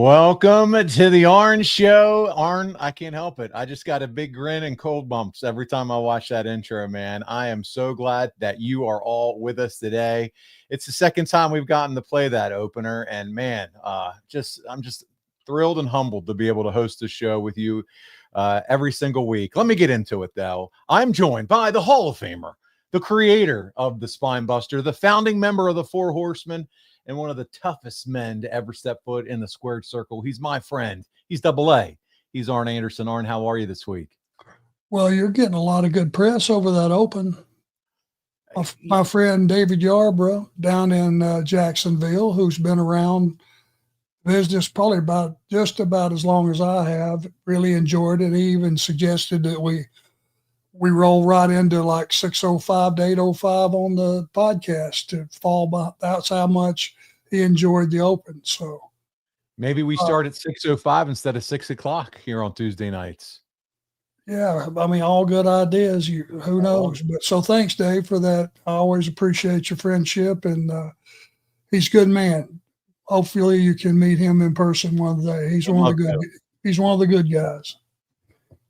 Welcome to the Arn Show. Arn, I can't help it. I just got a big grin and cold bumps every time I watch that intro, man. I am so glad that you are all with us today. It's the second time we've gotten to play that opener, and man, I'm just thrilled and humbled to be able to host this show with you every single week. Let me get into it, though. I'm joined by the Hall of Famer, the creator of the Spine Buster, the founding member of the Four Horsemen, and one of the toughest men to ever step foot in the squared circle. He's my friend. He's Double A. He's Arn Anderson. Arn, how are you this week? Well, you're getting a lot of good press over that open. My friend David Yarbrough down in Jacksonville, who's been around business probably just about as long as I have, really enjoyed it. He even suggested that we roll right into like 6:05 to 8:05 on the podcast to fall by. That's how much he enjoyed the open. So maybe we start at 6:05 instead of 6 o'clock here on Tuesday nights. Yeah, I mean, all good ideas. Who knows? But so thanks, Dave, for that. I always appreciate your friendship, and he's a good man. Hopefully, you can meet him in person one day. He's one of the good guys.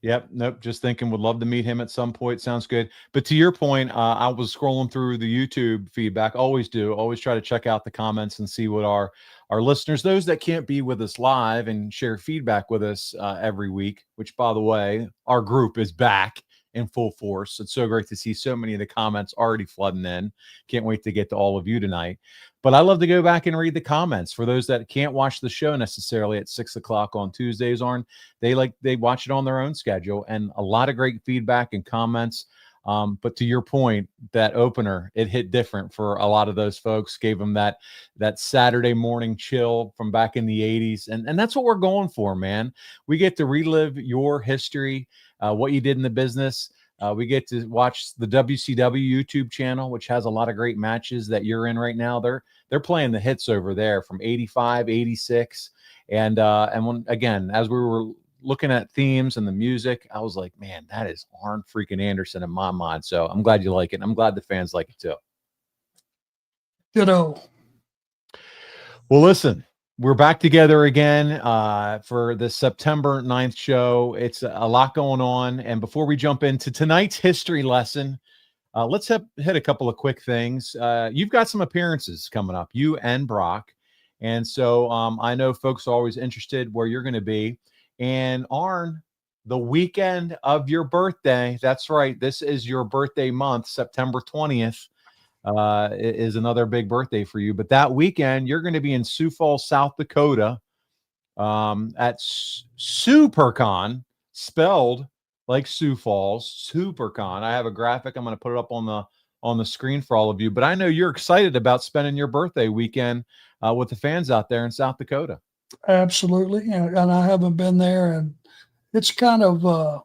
Yep. Nope. Just thinking would love to meet him at some point. Sounds good. But to your point, I was scrolling through the YouTube feedback. Always try to check out the comments and see what our listeners, those that can't be with us live and share feedback with us every week, which, by the way, our group is back in full force. It's so great to see so many of the comments already flooding in. Can't wait to get to all of you tonight. But I love to go back and read the comments. For those that can't watch the show necessarily at 6 o'clock on Tuesdays, Arn, they watch it on their own schedule, and a lot of great feedback and comments. But to your point, that opener, it hit different for a lot of those folks, gave them that Saturday morning chill from back in the 80s. And that's what we're going for, man. We get to relive your history, what you did in the business. We get to watch the WCW YouTube channel, which has a lot of great matches that you're in right now. They're playing the hits over there from 85, 86. And when, again, as we were looking at themes and the music, I was like, man, that is Arn freaking Anderson in my mind. So I'm glad you like it. And I'm glad the fans like it too. Ditto. Well, listen, we're back together again for the September 9th show. It's a lot going on. And before we jump into tonight's history lesson, let's hit a couple of quick things. You've got some appearances coming up, you and Brock. And so I know folks are always interested where you're going to be. And Arn, the weekend of your birthday, that's right, this is your birthday month, September 20th. Is another big birthday for you. But that weekend, you're going to be in Sioux Falls, South Dakota at SuperCon, spelled like Sioux Falls, SuperCon. I have a graphic. I'm going to put it up on the screen for all of you. But I know you're excited about spending your birthday weekend with the fans out there in South Dakota. Absolutely. And I haven't been there. And it's kind of,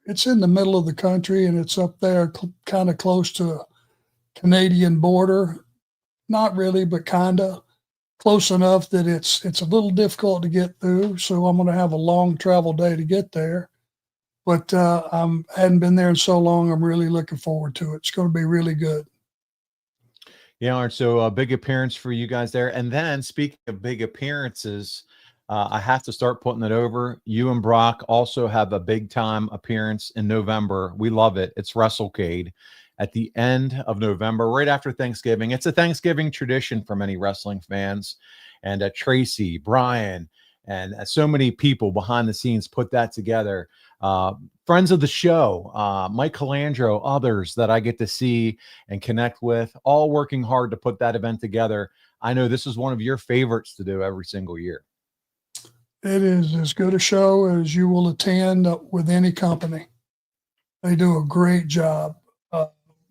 it's in the middle of the country, and it's up there kind of close to Canadian border. Not really, but kind of close enough that it's a little difficult to get through. So I'm going to have a long travel day to get there. But I hadn't been there in so long. I'm really looking forward to it. It's going to be really good. Yeah, so a big appearance for you guys there. And then speaking of big appearances, I have to start putting it over. You and Brock also have a big time appearance in November. We love it. It's WrestleCade at the end of November, right after Thanksgiving. It's a Thanksgiving tradition for many wrestling fans. And Tracy, Brian, and so many people behind the scenes put that together. Friends of the show, Mike Calandro, others that I get to see and connect with, all working hard to put that event together. I know this is one of your favorites to do every single year. It is as good a show as you will attend with any company. They do a great job.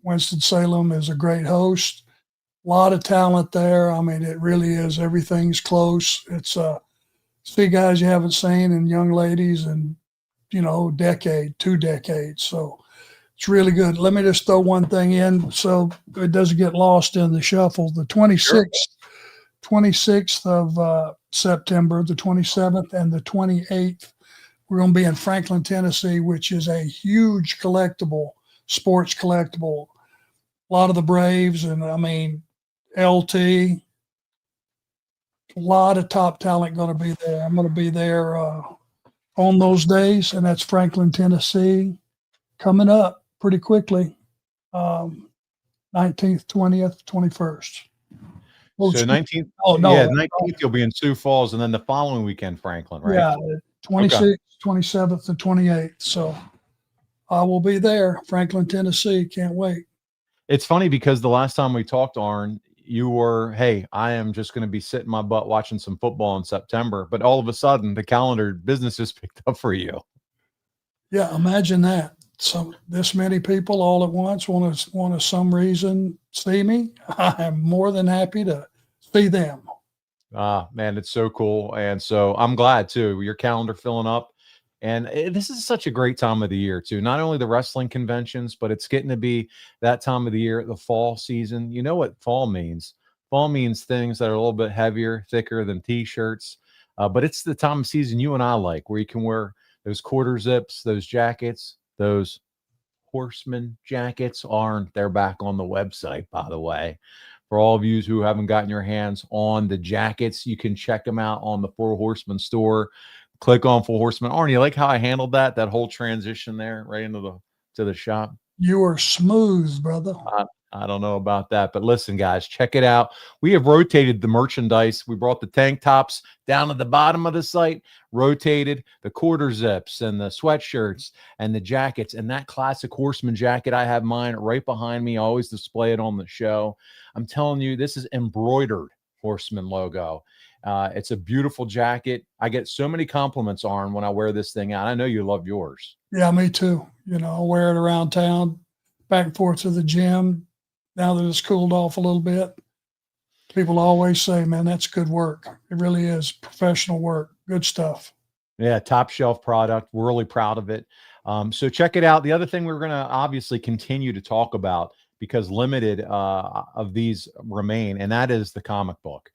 Winston-Salem is a great host. A lot of talent there. I mean, it really is. Everything's close. It's see guys you haven't seen and young ladies and, 2 decades. So it's really good. Let me just throw one thing in so it doesn't get lost in the shuffle. The 26th of September, the 27th and the 28th, we're going to be in Franklin, Tennessee, which is a huge sports collectible. A lot of the Braves and, LT, A lot of top talent going to be there. I'm going to be there on those days, and that's Franklin, Tennessee, coming up pretty quickly. 19th, 20th, 21st. So 19th, Oh, no. yeah, 19th you'll be in Sioux Falls, and then the following weekend, Franklin, right? Yeah, 26th, 27th, and 28th. So I will be there, Franklin, Tennessee. Can't wait. It's funny because the last time we talked, Arn, you were, hey, I am just going to be sitting my butt watching some football in September. But all of a sudden, the calendar business has picked up for you. Yeah, imagine that. This many people all at once want to some reason see me. I am more than happy to see them. Man, it's so cool. And so I'm glad too. Your calendar filling up. And this is such a great time of the year too. Not only the wrestling conventions, but it's getting to be that time of the year, the fall season. You know what fall means? Fall means things that are a little bit heavier, thicker than t-shirts. But it's the time of season you and I like, where you can wear those quarter zips, those jackets, those Horsemen jackets. They're back on the website, by the way. For all of you who haven't gotten your hands on the jackets, you can check them out on the Four Horsemen store. Click on Four Horsemen. Arn, you like how I handled that whole transition there right into the shop? You are smooth, brother. I don't know about that, but listen, guys, check it out. We have rotated the merchandise. We brought the tank tops down at the bottom of the site, rotated the quarter zips and the sweatshirts and the jackets, and that classic Horseman jacket. I have mine right behind me. I always display it on the show. I'm telling you, this is embroidered Horseman logo. It's a beautiful jacket. I get so many compliments, Arn, when I wear this thing out. I know you love yours. Yeah, me too. I'll wear it around town, back and forth to the gym. Now that it's cooled off a little bit, people always say, man, that's good work. It really is professional work. Good stuff. Yeah, top shelf product. We're really proud of it. So check it out. The other thing we're going to obviously continue to talk about, because limited of these remain, and that is the comic book.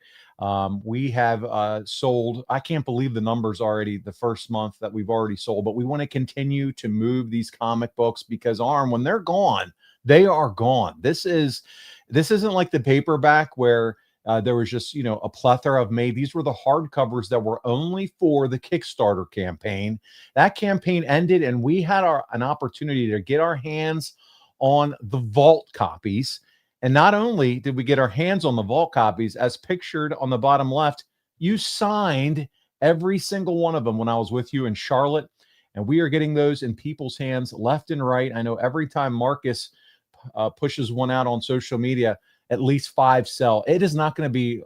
We have sold, I can't believe the numbers already, the first month that we've already sold, but we want to continue to move these comic books because, Arn, when they're gone, they are gone. This isn't like the paperback where there was just, a plethora of made. These were the hardcovers that were only for the Kickstarter campaign. That campaign ended, and we had an opportunity to get our hands on the vault copies. And not only did we get our hands on the vault copies, as pictured on the bottom left, you signed every single one of them when I was with you in Charlotte. And we are getting those in people's hands left and right. I know every time Marcus pushes one out on social media, at least 5 sell. It is not going to be,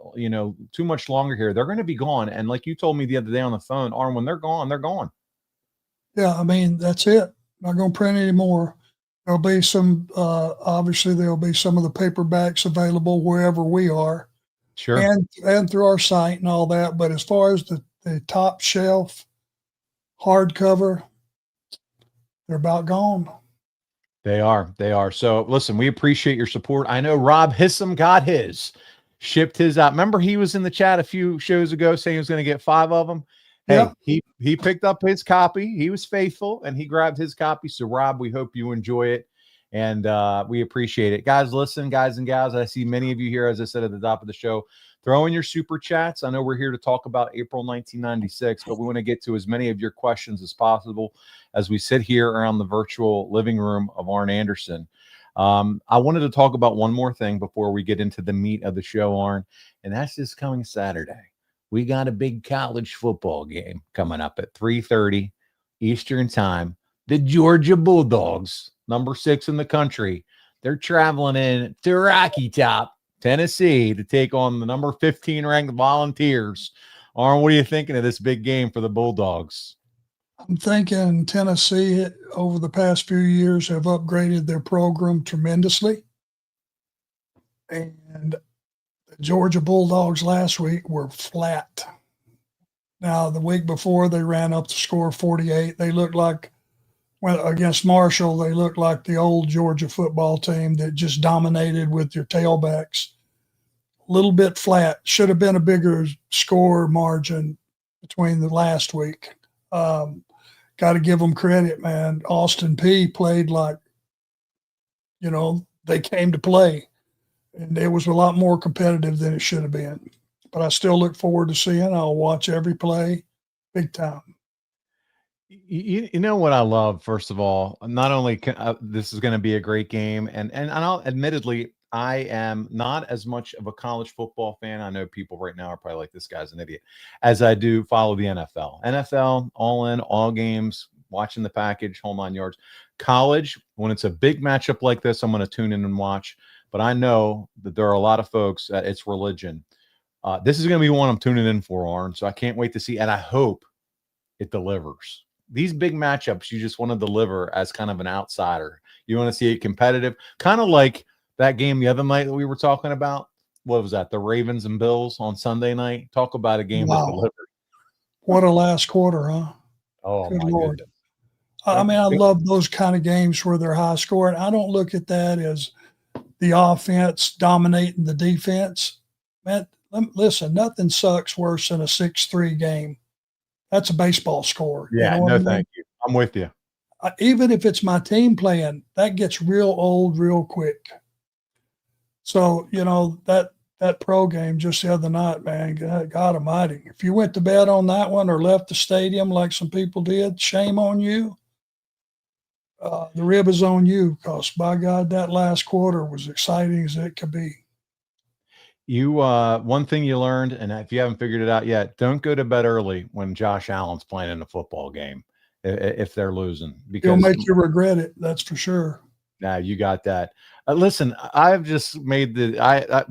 too much longer here. They're going to be gone. And like you told me the other day on the phone, Arn, when they're gone, they're gone. Yeah, I mean, that's it. Not going to print anymore. There'll be some, obviously there'll be some of the paperbacks available wherever we are. Sure. And through our site and all that. But as far as the top shelf hardcover, they're about gone. They are. So listen, we appreciate your support. I know Rob Hissam got his, shipped his out. Remember, he was in the chat a few shows ago saying he was going to get 5 of them. Hey, yeah. He picked up his copy. He was faithful and he grabbed his copy. So Rob, we hope you enjoy it. And we appreciate it. Guys, listen, guys and gals, I see many of you here, as I said at the top of the show, throw in your super chats. I know we're here to talk about April 1996, but we want to get to as many of your questions as possible as we sit here around the virtual living room of Arn Anderson. I wanted to talk about one more thing before we get into the meat of the show, Arn, and that's this coming Saturday. We got a big college football game coming up at 3:30 Eastern time. The Georgia Bulldogs, number 6 in the country, they're traveling in to Rocky Top, Tennessee, to take on the number 15 ranked Volunteers. Arn, what are you thinking of this big game for the Bulldogs? I'm thinking Tennessee, over the past few years, have upgraded their program tremendously. And the Georgia Bulldogs last week were flat. Now, the week before, they ran up the score 48. They looked like, well, against Marshall, they looked like the old Georgia football team that just dominated with their tailbacks. A little bit flat. Should have been a bigger score margin between the last week. Got to give them credit, man. Austin P played like, they came to play. And it was a lot more competitive than it should have been. but I still look forward to seeing. I'll watch every play, big time. You know what I love, first of all, not only this is going to be a great game, and I'll admittedly, I am not as much of a college football fan. I know people right now are probably like, this guy's an idiot, as I do follow the NFL. NFL, all in, all games, watching the package, whole 9 yards. College, when it's a big matchup like this, I'm going to tune in and watch. But I know that there are a lot of folks that it's religion. This is going to be one I'm tuning in for, Arn. So I can't wait to see, and I hope it delivers. These big matchups, you just want to deliver as kind of an outsider. You want to see it competitive, kind of like that game the other night that we were talking about. What was that? The Ravens and Bills on Sunday night. Talk about a game that delivered. What a last quarter, huh? Oh, Good my Lord. goodness. I mean, I love those kind of games where they're high scoring. I don't look at that as the offense dominating the defense. Man, listen, nothing sucks worse than a 6-3 game. That's a baseball score. Yeah, you know no, I mean? thank you. I'm with you. Even if it's my team playing, that gets real old real quick. So, that pro game just the other night, man, God almighty. If you went to bed on that one or left the stadium like some people did, shame on you. The rib is on you, because by God, that last quarter was exciting as it could be. You one thing you learned, and if you haven't figured it out yet, don't go to bed early when Josh Allen's playing in a football game if they're losing, because It'll make you regret it. That's for sure. Now you got that. Listen, I've just made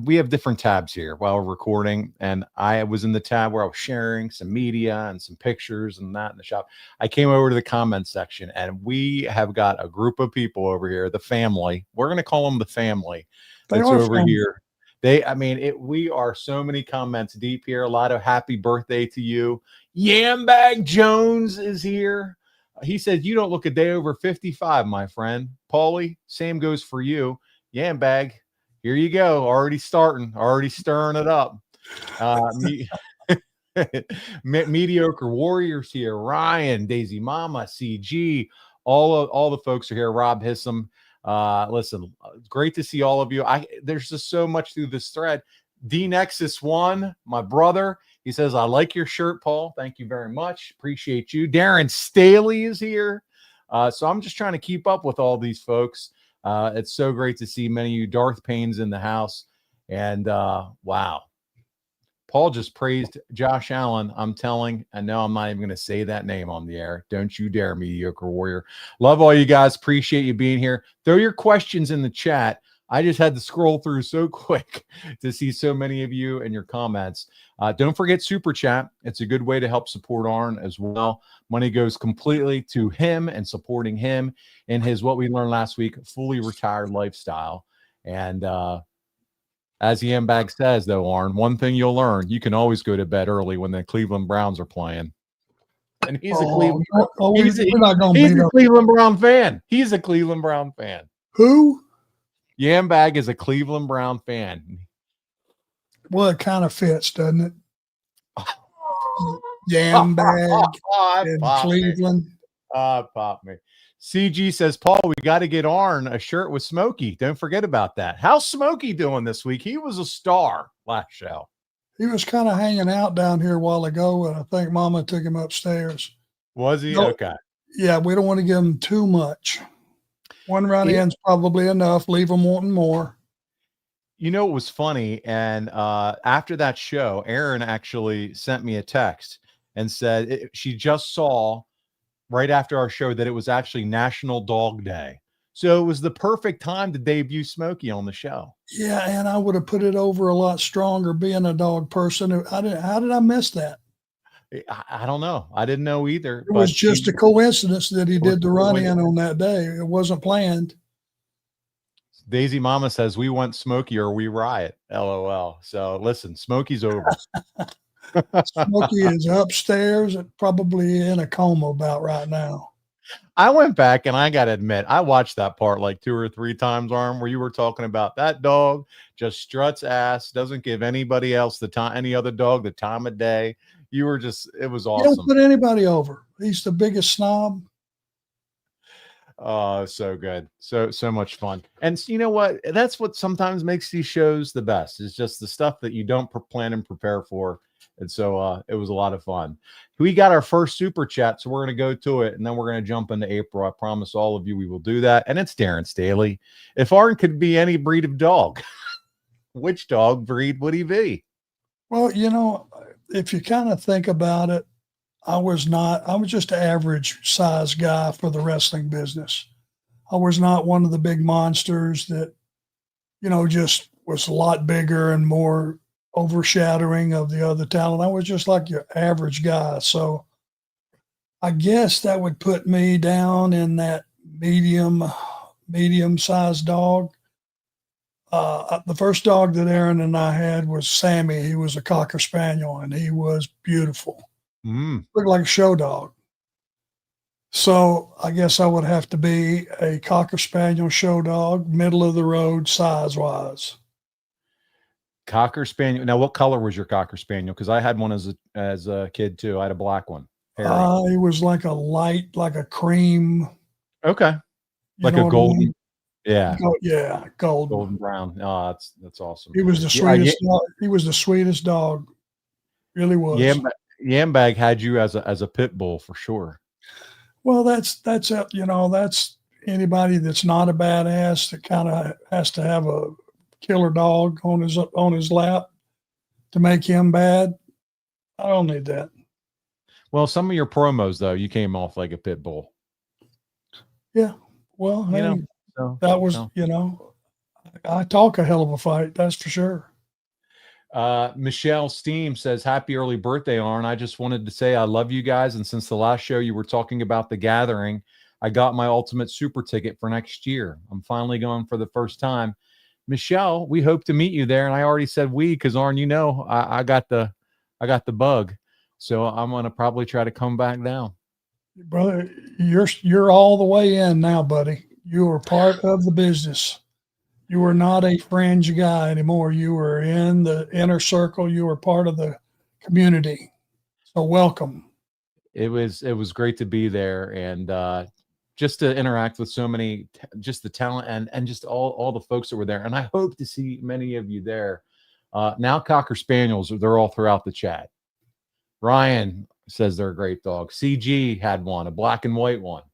we have different tabs here while we're recording, and I was in the tab where I was sharing some media and some pictures and that in the shop. I came over to the comments section, and we have got a group of people over here, the family. We're going to call them the family. That's over family. here. We are so many comments deep here. A lot of happy birthday to you. Yambag Jones is here. He said, you don't look a day over 55, my friend. Paulie, same goes for you. Yambag, here you go. Already stirring it up. Mediocre Warriors here. Ryan, Daisy Mama, CG, all the folks are here. Rob Hissam. Listen, great to see all of you. There's just so much through this thread. D Nexus 1, my brother. He says, I like your shirt, Paul. Thank you very much. Appreciate you. Darren Staley is here. So I'm just trying to keep up with all these folks. It's so great to see many of you. Darth Payne's in the house. And wow. Paul just praised Josh Allen. I know I'm not even going to say that name on the air. Don't you dare, Mediocre Warrior. Love all you guys. Appreciate you being here. Throw your questions in the chat. I just had to scroll through so quick to see so many of you and your comments. Don't forget Super Chat. It's a good way to help support Arn as well. Money goes completely to him and supporting him in his, what we learned last week, fully retired lifestyle. And as the M-Bag says, though, Arn, one thing you'll learn, you can always go to bed early when the Cleveland Browns are playing. And he's a Cleveland Brown fan. He's a Cleveland Brown fan. Who? Yambag is a Cleveland Brown fan. Well, it kind of fits, doesn't it? Yambag in Cleveland. Pop me. CG says, Paul, we got to get Arn a shirt with Smokey. Don't forget about that. How's Smokey doing this week? He was a star last show. He was kind of hanging out down here a while ago, and I think Mama took him upstairs. Was he? Okay. Yeah, we don't want to give him too much. One run-in's probably enough. Leave him wanting more. You know, it was funny. And after that show, Erin actually sent me a text and said she just saw right after our show that it was actually National Dog Day. So it was the perfect time to debut Smokey on the show. Yeah, and I would have put it over a lot stronger being a dog person. How did I miss that? I don't know. I didn't know either. It was just a coincidence that he did the run-in on that day. It wasn't planned. Daisy Mama says, we want Smokey or we riot. LOL. So listen, Smokey's over. Smokey is upstairs and probably in a coma about right now. I went back and I got to admit, I watched that part like 2 or 3 times, Arm, where you were talking about that dog just struts ass, doesn't give anybody else any other dog the time of day. You were just, it was awesome. He don't put anybody over. He's the biggest snob. Oh, so good. So much fun. And you know what? That's what sometimes makes these shows the best. Is just the stuff that you don't plan and prepare for. And so it was a lot of fun. We got our first super chat, so we're going to go to it, and then we're going to jump into April. I promise all of you we will do that. And it's Darren Staley. If Arn could be any breed of dog, which dog breed would he be? Well, if you kind of think about it, I was just an average size guy for the wrestling business. I was not one of the big monsters that, just was a lot bigger and more overshadowing of the other talent. I was just like your average guy. So I guess that would put me down in that medium sized dog. The first dog that Aaron and I had was Sammy. He was a Cocker Spaniel, and he was beautiful. Looked like a show dog. So I guess I would have to be a Cocker Spaniel show dog, middle of the road size-wise. Cocker Spaniel. Now, what color was your Cocker Spaniel? Because I had one as a kid too. I had a black one. It was like a cream. Okay. Like a golden. I mean? Yeah. Yeah, golden brown. Oh, that's awesome. He was the sweetest dog. He was the sweetest dog. Really was. Yambag had you as a pit bull for sure. Well, that's anybody that's not a badass that kind of has to have a killer dog on his lap to make him bad. I don't need that. Well, some of your promos though, you came off like a pit bull. Yeah. Well, that was, I talk a hell of a fight. That's for sure. Michelle Steam says, happy early birthday, Arn. I just wanted to say I love you guys. And since the last show you were talking about the gathering, I got my ultimate super ticket for next year. I'm finally going for the first time. Michelle, we hope to meet you there. And I already said because Arn, I got the bug. So I'm going to probably try to come back down. Brother, you're all the way in now, buddy. You are part of the business. You are not a fringe guy anymore. You are in the inner circle. You are part of the community. So welcome. It was great to be there and just to interact with so many, just the talent and just all the folks that were there. And I hope to see many of you there. Now Cocker Spaniels, they're all throughout the chat. Ryan says they're a great dog. CG had one, a black and white one.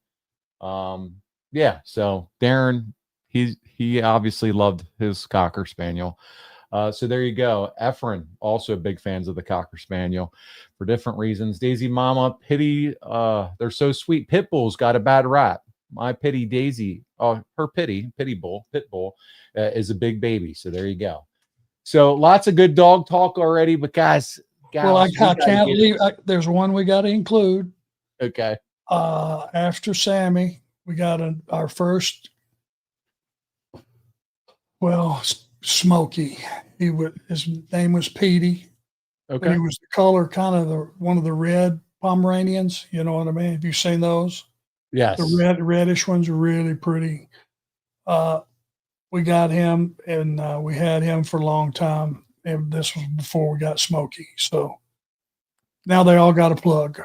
Yeah, so Darren, he obviously loved his Cocker Spaniel. So there you go. Efren, also big fans of the Cocker Spaniel for different reasons. Daisy Mama, pity, they're so sweet. Pit Bull's got a bad rap. My pity Daisy, her pit bull is a big baby. So there you go. So lots of good dog talk already, but guys, well, I can't leave. There's one we got to include. Okay. After Sammy, we got our first. Well, Smokey. His name was Petey. Okay. He was the color kind of one of the red Pomeranians. You know what I mean? Have you seen those? Yes. The reddish ones are really pretty. We got him, and we had him for a long time. And this was before we got Smokey. So now they all got a plug.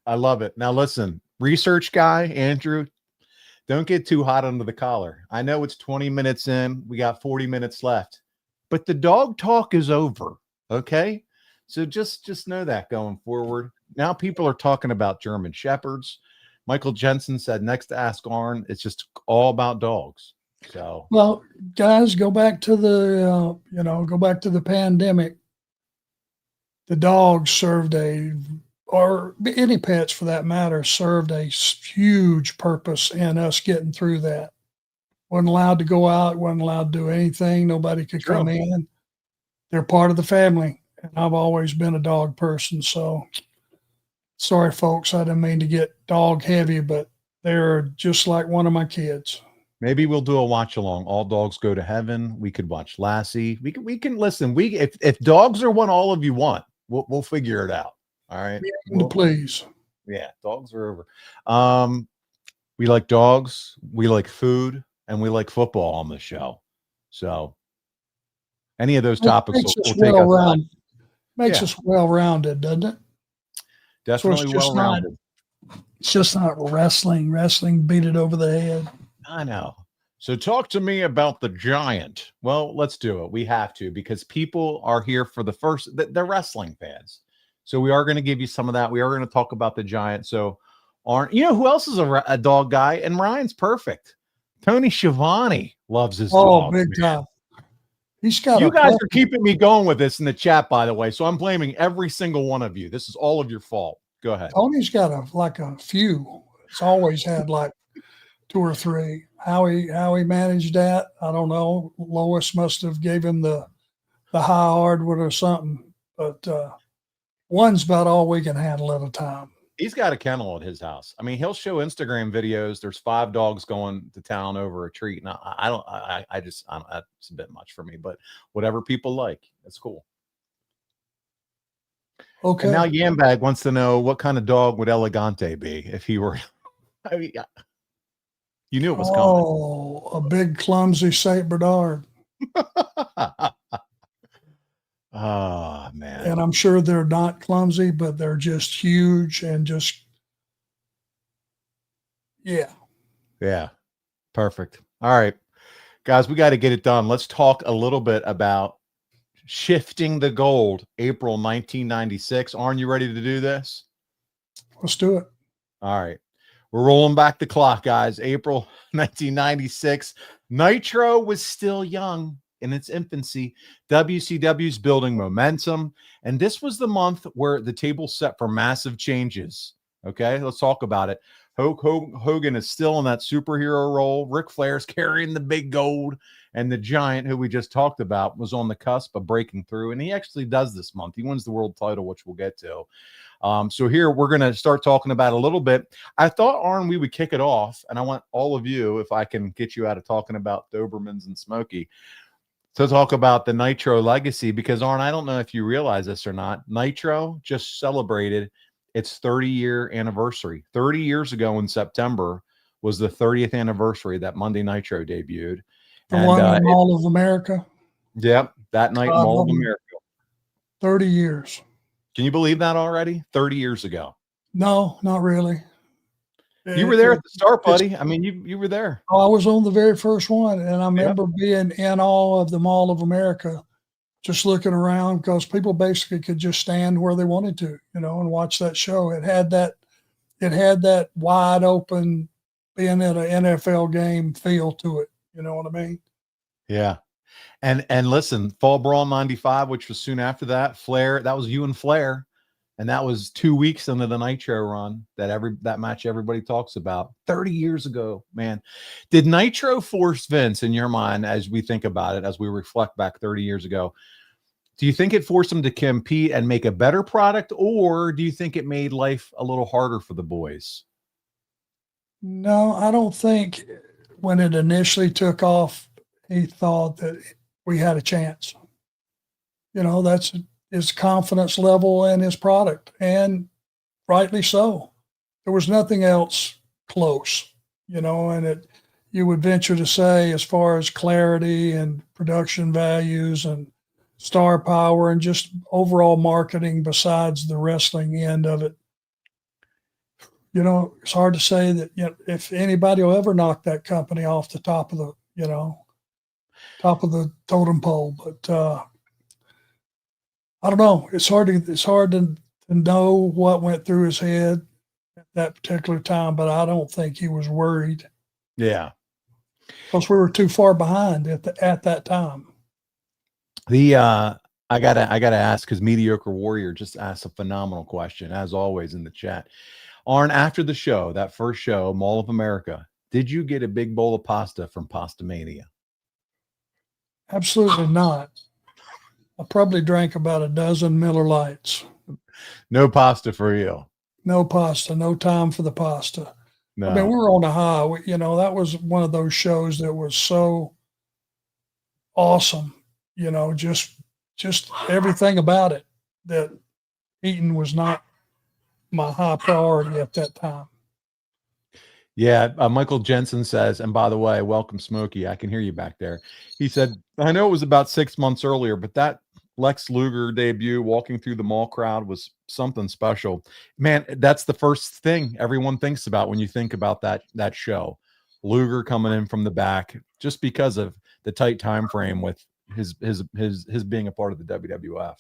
I love it. Now listen, research guy, Andrew, don't get too hot under the collar. I know it's 20 minutes in. We got 40 minutes left. But the dog talk is over. Okay? So just know that going forward. Now people are talking about German Shepherds. Michael Jensen said next to Ask Arn, it's just all about dogs. So well, guys, go back to the pandemic. The dogs served or any pets for that matter, served a huge purpose in us getting through that. Wasn't allowed to go out, wasn't allowed to do anything. Nobody could come in. They're part of the family. And I've always been a dog person. So sorry, folks, I didn't mean to get dog heavy, but they're just like one of my kids. Maybe we'll do a watch along. All dogs go to heaven. We could watch Lassie. We can listen. If dogs are what all of you want, we'll figure it out. All right. Please. Yeah, dogs are over. We like dogs, we like food, and we like football on the show. So any of those topics will take us. Makes us well-rounded, doesn't it? Definitely well-rounded. It's just not wrestling. Wrestling beat it over the head. I know. So talk to me about the Giant. Well, let's do it. We have to, because people are here for the first, they're wrestling fans. So we are going to give you some of that. We are going to talk about the Giant. So you know who else is a dog guy? And Ryan's perfect. Tony Schiavone loves his dog. Big time. He's got you guys are keeping me going with this in the chat, by the way. So I'm blaming every single one of you. This is all of your fault. Go ahead. Tony's got a few. It's always had like 2 or 3. How he managed that, I don't know. Lois must have gave him the high hardwood or something. But one's about all we can handle at a time. He's got a kennel at his house. I mean, he'll show Instagram videos. There's 5 dogs going to town over a treat. And I just that's a bit much for me, but whatever people like, that's cool. Okay. And now Yambag wants to know, what kind of dog would Elegante be if he were, I mean, you knew it was coming. Oh, a big clumsy Saint Bernard. Oh, man. And I'm sure they're not clumsy, but they're just huge and just, yeah. Yeah. Perfect. All right, guys, we got to get it done. Let's talk a little bit about shifting the gold, April 1996. Arn, you ready to do this? Let's do it. All right. We're rolling back the clock, guys. April 1996. Nitro was still young in its infancy. WCW's building momentum. And this was the month where the table set for massive changes. Okay, let's talk about it. Hogan is still in that superhero role. Ric Flair's carrying the big gold. And the Giant, who we just talked about, was on the cusp of breaking through. And he actually does this month. He wins the world title, which we'll get to. So here we're going to start talking about a little bit. I thought, Arn, we would kick it off. And I want all of you, if I can get you out of talking about Dobermans and Smokey, to talk about the Nitro legacy. Because, Arn, I don't know if you realize this or not. Nitro just celebrated its 30-year anniversary. 30 years ago in September was the 30th anniversary that Monday Nitro debuted. The one in Mall of America? Yep, that night, Mall of America. 30 years. Can you believe that already? 30 years ago. No, not really. You were there at the start, buddy. I mean, you were there. Oh, I was on the very first one, and I remember being in awe of the Mall of America, just looking around, because people basically could just stand where they wanted to, and watch that show. It had that wide open, being at an NFL game feel to it. You know what I mean? Yeah. And listen, Fall Brawl 95, which was soon after that, Flair, that was you and Flair. And that was 2 weeks into the Nitro run that match everybody talks about. 30 years ago, man. Did Nitro force Vince, in your mind, as we think about it, as we reflect back 30 years ago, do you think it forced him to compete and make a better product, or do you think it made life a little harder for the boys? No, I don't think when it initially took off, he thought that we had a chance. That's his confidence level in his product, and rightly so. There was nothing else close, and you would venture to say, as far as clarity and production values and star power and just overall marketing besides the wrestling end of it, it's hard to say that if anybody will ever knock that company off the top of the totem pole. But I don't know. It's hard to know what went through his head at that particular time, but I don't think he was worried. Yeah, because we were too far behind at that time. I gotta ask, because Mediocre Warrior just asked a phenomenal question, as always, in the chat. Arn, after the show, that first show, Mall of America, did you get a big bowl of pasta from Pasta Mania? Absolutely not. I probably drank about a dozen Miller Lights. No pasta for you. No pasta. No time for the pasta. No. I mean, we were on a high. That was one of those shows that was so awesome. Just everything about it, that eating was not my high priority at that time. Yeah, Michael Jensen says, and by the way, welcome, Smokey. I can hear you back there. He said, I know it was about 6 months earlier, but that Lex Luger debut, walking through the mall crowd was something special. Man, that's the first thing everyone thinks about when you think about that show. Luger coming in from the back, just because of the tight time frame with his being a part of the WWF.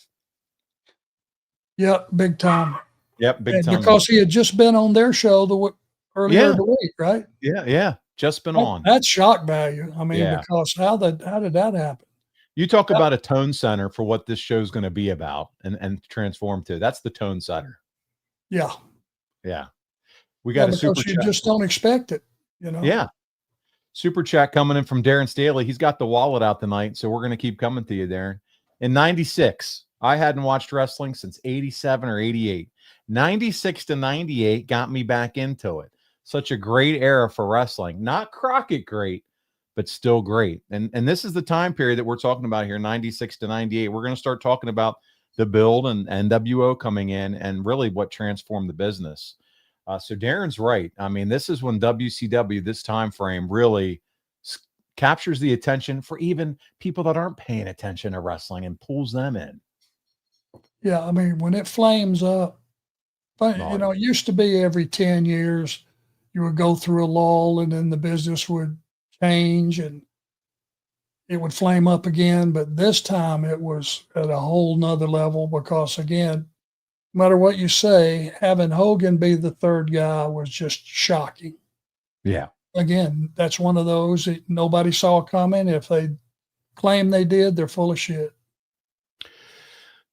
Yep, big time. Yep, big And time. because he had just been on their show earlier in the week, right? Yeah, just been on. That's shock value. I mean, Yeah. because how did that happen? You talk about a tone center for what this show's going to be about and transform to. That's the tone setter. Yeah. Yeah. We got a super because you chat. just don't expect it, you know? Yeah. Super chat coming in from Darren Staley. He's got the wallet out tonight, so we're going to keep coming to you, Darren. In 96, I hadn't watched wrestling since 87 or 88. 96 to 98 got me back into it. Such a great era for wrestling. Not Crockett great, but still great. And this is the time period that we're talking about here, 96 to 98. We're going to start talking about the build and NWO coming in and really what transformed the business. So Darren's right. I mean, this is when WCW, this time frame, really captures the attention for even people that aren't paying attention to wrestling and pulls them in. Yeah, I mean, when it flames up, but you know, it used to be every 10 years you would go through a lull and then the business would change and it would flame up again. But this time it was at a whole nother level because, again, no matter what you say, having Hogan be the third guy was just shocking. Yeah. Again, that's one of those that nobody saw coming. If they claim they did, they're full of shit.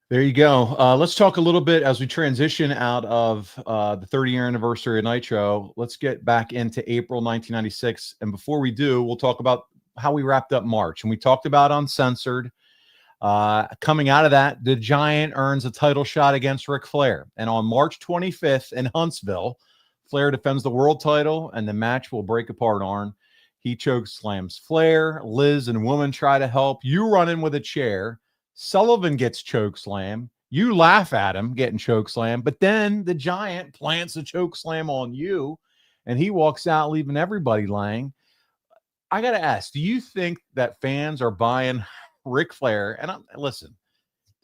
There you go. Let's talk a little bit as we transition out of the 30-year anniversary of Nitro. Let's get back into April 1996. And before we do, we'll talk about how we wrapped up March. And we talked about Uncensored. Coming out of that, the Giant earns a title shot against Ric Flair. And on March 25th in Huntsville, Flair defends the world title, and the match will break apart, Arn. He choke slams Flair. Liz and Woman try to help. You run in with a chair. Sullivan gets choke slam. You laugh at him getting choke slam, but then the Giant plants a choke slam on you, and he walks out, leaving everybody laying. I got to ask, do you think that fans are buying Ric Flair? And listen,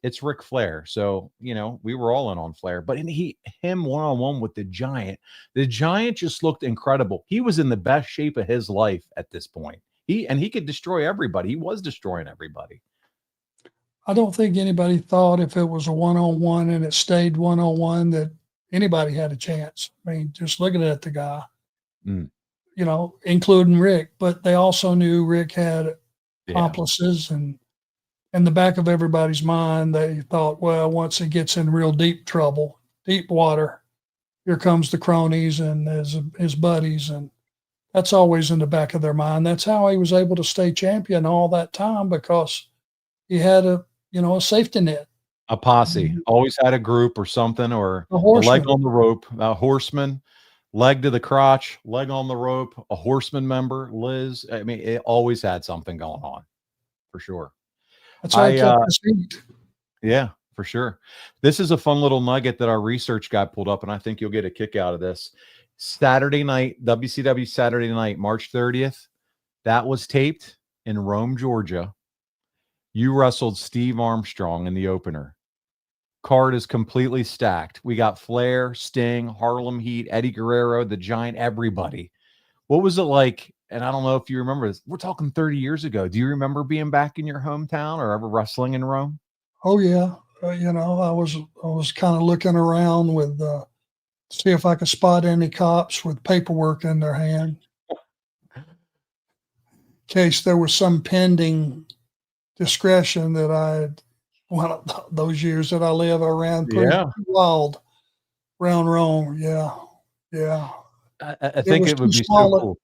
it's Ric Flair, so you know we were all in on Flair, but him one-on-one with the Giant just looked incredible. He was in the best shape of his life at this point. He could destroy everybody. He was destroying everybody. I don't think anybody thought if it was a one-on-one and it stayed one-on-one that anybody had a chance. I mean, just looking at the guy, you know, including Rick, but they also knew Rick had accomplices, and in the back of everybody's mind, they thought, well, once he gets in real deep trouble, deep water, here comes the cronies and his buddies, and that's always in the back of their mind. That's how he was able to stay champion all that time, because he had a safety net. A posse. Always had a group or something, or a leg on the rope, a horseman, leg to the crotch, leg on the rope, a horseman member, Liz. I mean, it always had something going on, for sure. That's how he kept his feet. Yeah, for sure. This is a fun little nugget that our research guy pulled up, and I think you'll get a kick out of this. Saturday night, WCW Saturday night, March 30th, that was taped in Rome, Georgia. You wrestled Steve Armstrong in the opener. Card is completely stacked. We got Flair, Sting, Harlem Heat, Eddie Guerrero, the Giant, everybody. What was it like? And I don't know if you remember this. We're talking 30 years ago. Do you remember being back in your hometown or ever wrestling in Rome? Oh yeah. I was kind of looking around with see if I could spot any cops with paperwork in their hand, in case there was some pending discretion that I had. One of those years that I live, I ran pretty wild around Rome. Yeah. I think it would be so cool.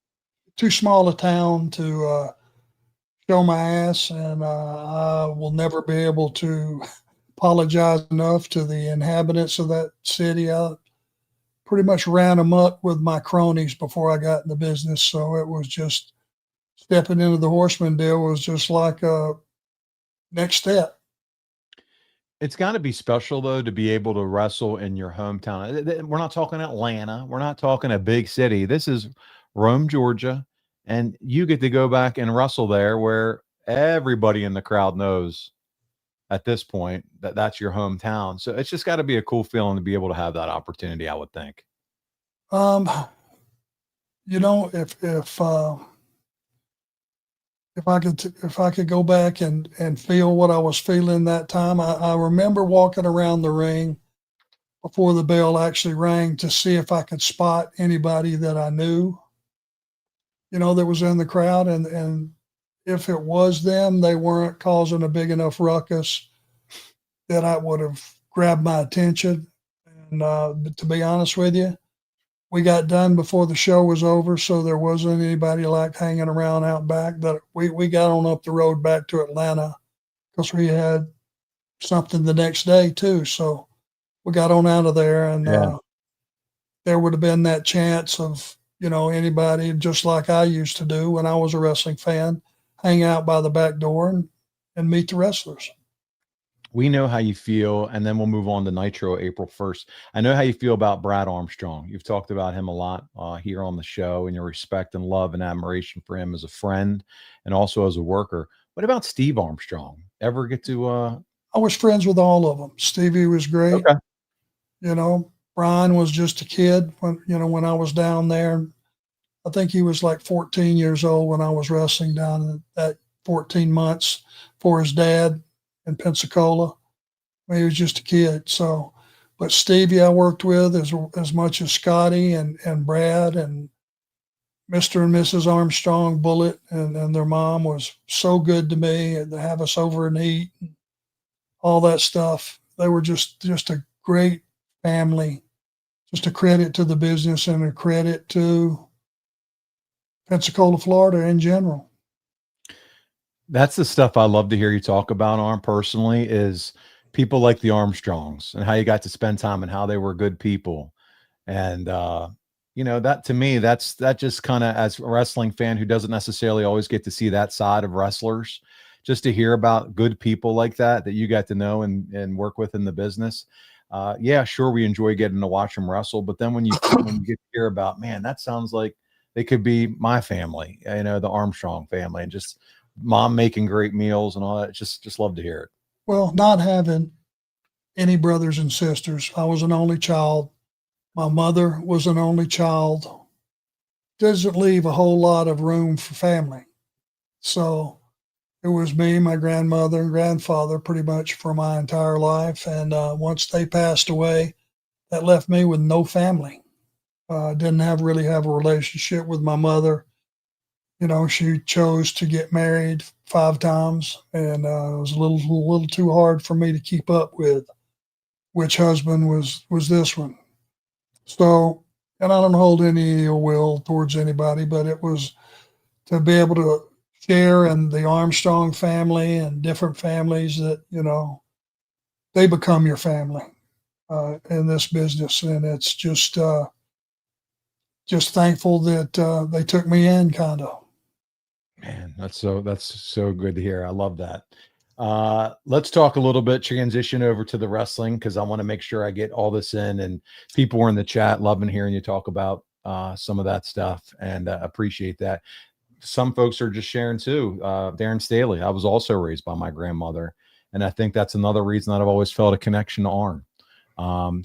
Too small a town to show my ass, and I will never be able to apologize enough to the inhabitants of that city. I pretty much ran amok with my cronies before I got in the business, so it was just stepping into the Horsemen deal was just like a next step. It's got to be special, though, to be able to wrestle in your hometown. We're not talking Atlanta. We're not talking a big city. This is Rome, Georgia, and you get to go back and wrestle there where everybody in the crowd knows at this point, that's your hometown. So it's just got to be a cool feeling to be able to have that opportunity, I would think. You know, if I could go back and feel what I was feeling that time, I remember walking around the ring before the bell actually rang to see if I could spot anybody that I knew, that was in the crowd. And if it was them, they weren't causing a big enough ruckus that I would have grabbed my attention. And to be honest with you, we got done before the show was over, so there wasn't anybody like hanging around out back. That we got on up the road back to Atlanta because we had something the next day too. So we got on out of there, and there would have been that chance of, anybody, just like I used to do when I was a wrestling fan, hang out by the back door and meet the wrestlers. We know how you feel, and then we'll move on to Nitro April 1st. I know how you feel about Brad Armstrong. You've talked about him a lot here on the show, and your respect and love and admiration for him as a friend and also as a worker. What about Steve Armstrong? Ever get to I was friends with all of them. Stevie was great. Okay. Brian was just a kid when I was down there. I think he was like 14 years old when I was wrestling down at 14 months for his dad in Pensacola. He was just a kid. So, but Stevie I worked with as much as Scotty and Brad and Mr. and Mrs. Armstrong, Bullet, and their mom was so good to me, and to have us over and eat and all that stuff. They were just a great family, just a credit to the business and a credit to Pensacola, Florida in general. That's the stuff I love to hear you talk about, Arm, personally, is people like the Armstrongs and how you got to spend time and how they were good people. And, that to me, that just kind of, as a wrestling fan who doesn't necessarily always get to see that side of wrestlers, just to hear about good people like that you got to know and work with in the business. Sure, we enjoy getting to watch them wrestle, but then when you get to hear about, man, that sounds like they could be my family, the Armstrong family, and just mom making great meals and all that. Just love to hear it. Well, not having any brothers and sisters, I was an only child. My mother was an only child. Doesn't leave a whole lot of room for family. So it was me, my grandmother, and grandfather pretty much for my entire life. And once they passed away, that left me with no family. Didn't really have a relationship with my mother. She chose to get married 5 times, and it was a little too hard for me to keep up with which husband was this one. So, and I don't hold any ill will towards anybody, but it was to be able to share in the Armstrong family and different families that, they become your family in this business. And it's just thankful that they took me in, kind of. Man, that's so good to hear. I love that. Let's talk a little bit, transition over to the wrestling, because I want to make sure I get all this in, and people were in the chat loving hearing you talk about some of that stuff, and appreciate that. Some folks are just sharing too. Darren Staley, I was also raised by my grandmother, and I think that's another reason that I've always felt a connection to Arn.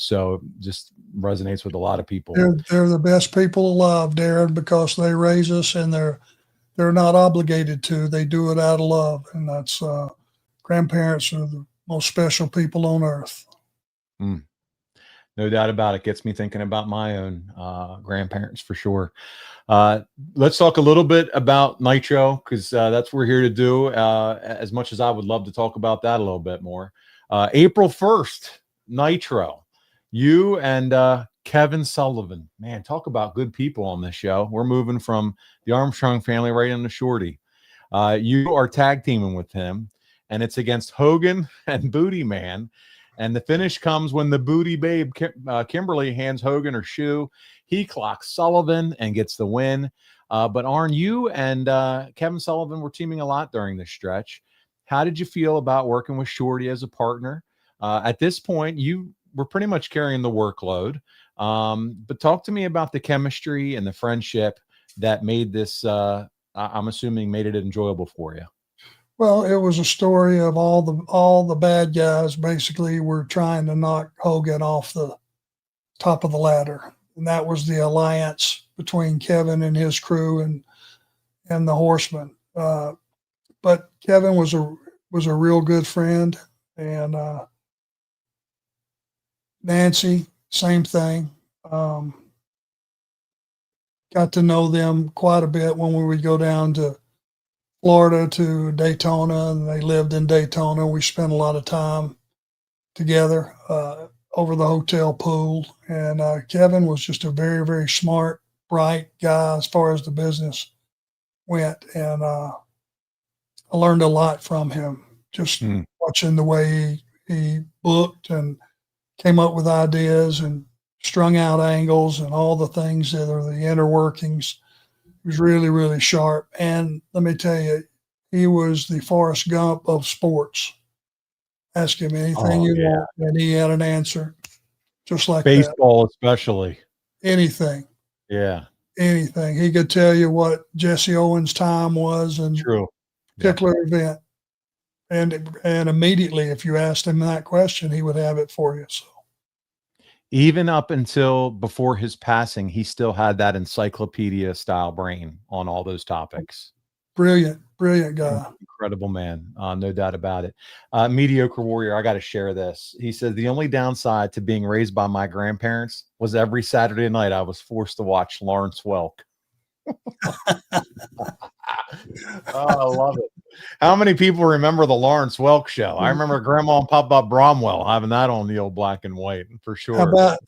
So just resonates with a lot of people. They're the best people alive, Darren, because they raise us, and they're not obligated to. They do it out of love, and that's grandparents are the most special people on earth. No doubt about it. Gets me thinking about my own grandparents for sure. Let's talk a little bit about Nitro, because that's what we're here to do, as much as I would love to talk about that a little bit more. April 1st, Nitro. You and Kevin Sullivan. Man, talk about good people on this show. We're moving from the Armstrong family right into Shorty. You are tag teaming with him, and it's against Hogan and Booty Man. And the finish comes when the Booty Babe, Kimberly, hands Hogan her shoe. He clocks Sullivan and gets the win. But Arn, you and Kevin Sullivan were teaming a lot during this stretch. How did you feel about working with Shorty as a partner? At this point, you were pretty much carrying the workload. But talk to me about the chemistry and the friendship that made this, I'm assuming, made it enjoyable for you. Well, it was a story of all the bad guys basically were trying to knock Hogan off the top of the ladder, and that was the alliance between Kevin and his crew and the Horsemen. But Kevin was a real good friend, and Nancy, same thing. Got to know them quite a bit when we would go down to Florida to Daytona, and they lived in Daytona. We spent a lot of time together over the hotel pool. And Kevin was just a very, very smart, bright guy as far as the business went. And I learned a lot from him, just watching the way he booked and came up with ideas and strung out angles and all the things that are the inner workings. He was really, really sharp. And let me tell you, he was the Forrest Gump of sports. Ask him anything you want, and he had an answer, just like baseball, especially. Anything. Yeah. Anything. He could tell you what Jesse Owens' time was and particular event. And immediately, if you asked him that question, he would have it for you. So even up until before his passing, he still had that encyclopedia style brain on all those topics. Brilliant guy. Incredible man. No doubt about it. Mediocre Warrior, I got to share this. He says, the only downside to being raised by my grandparents was every Saturday night I was forced to watch Lawrence Welk. Oh, I love it. How many people remember the Lawrence Welk show? I remember Grandma and Papa Bromwell having that on the old black and white for sure.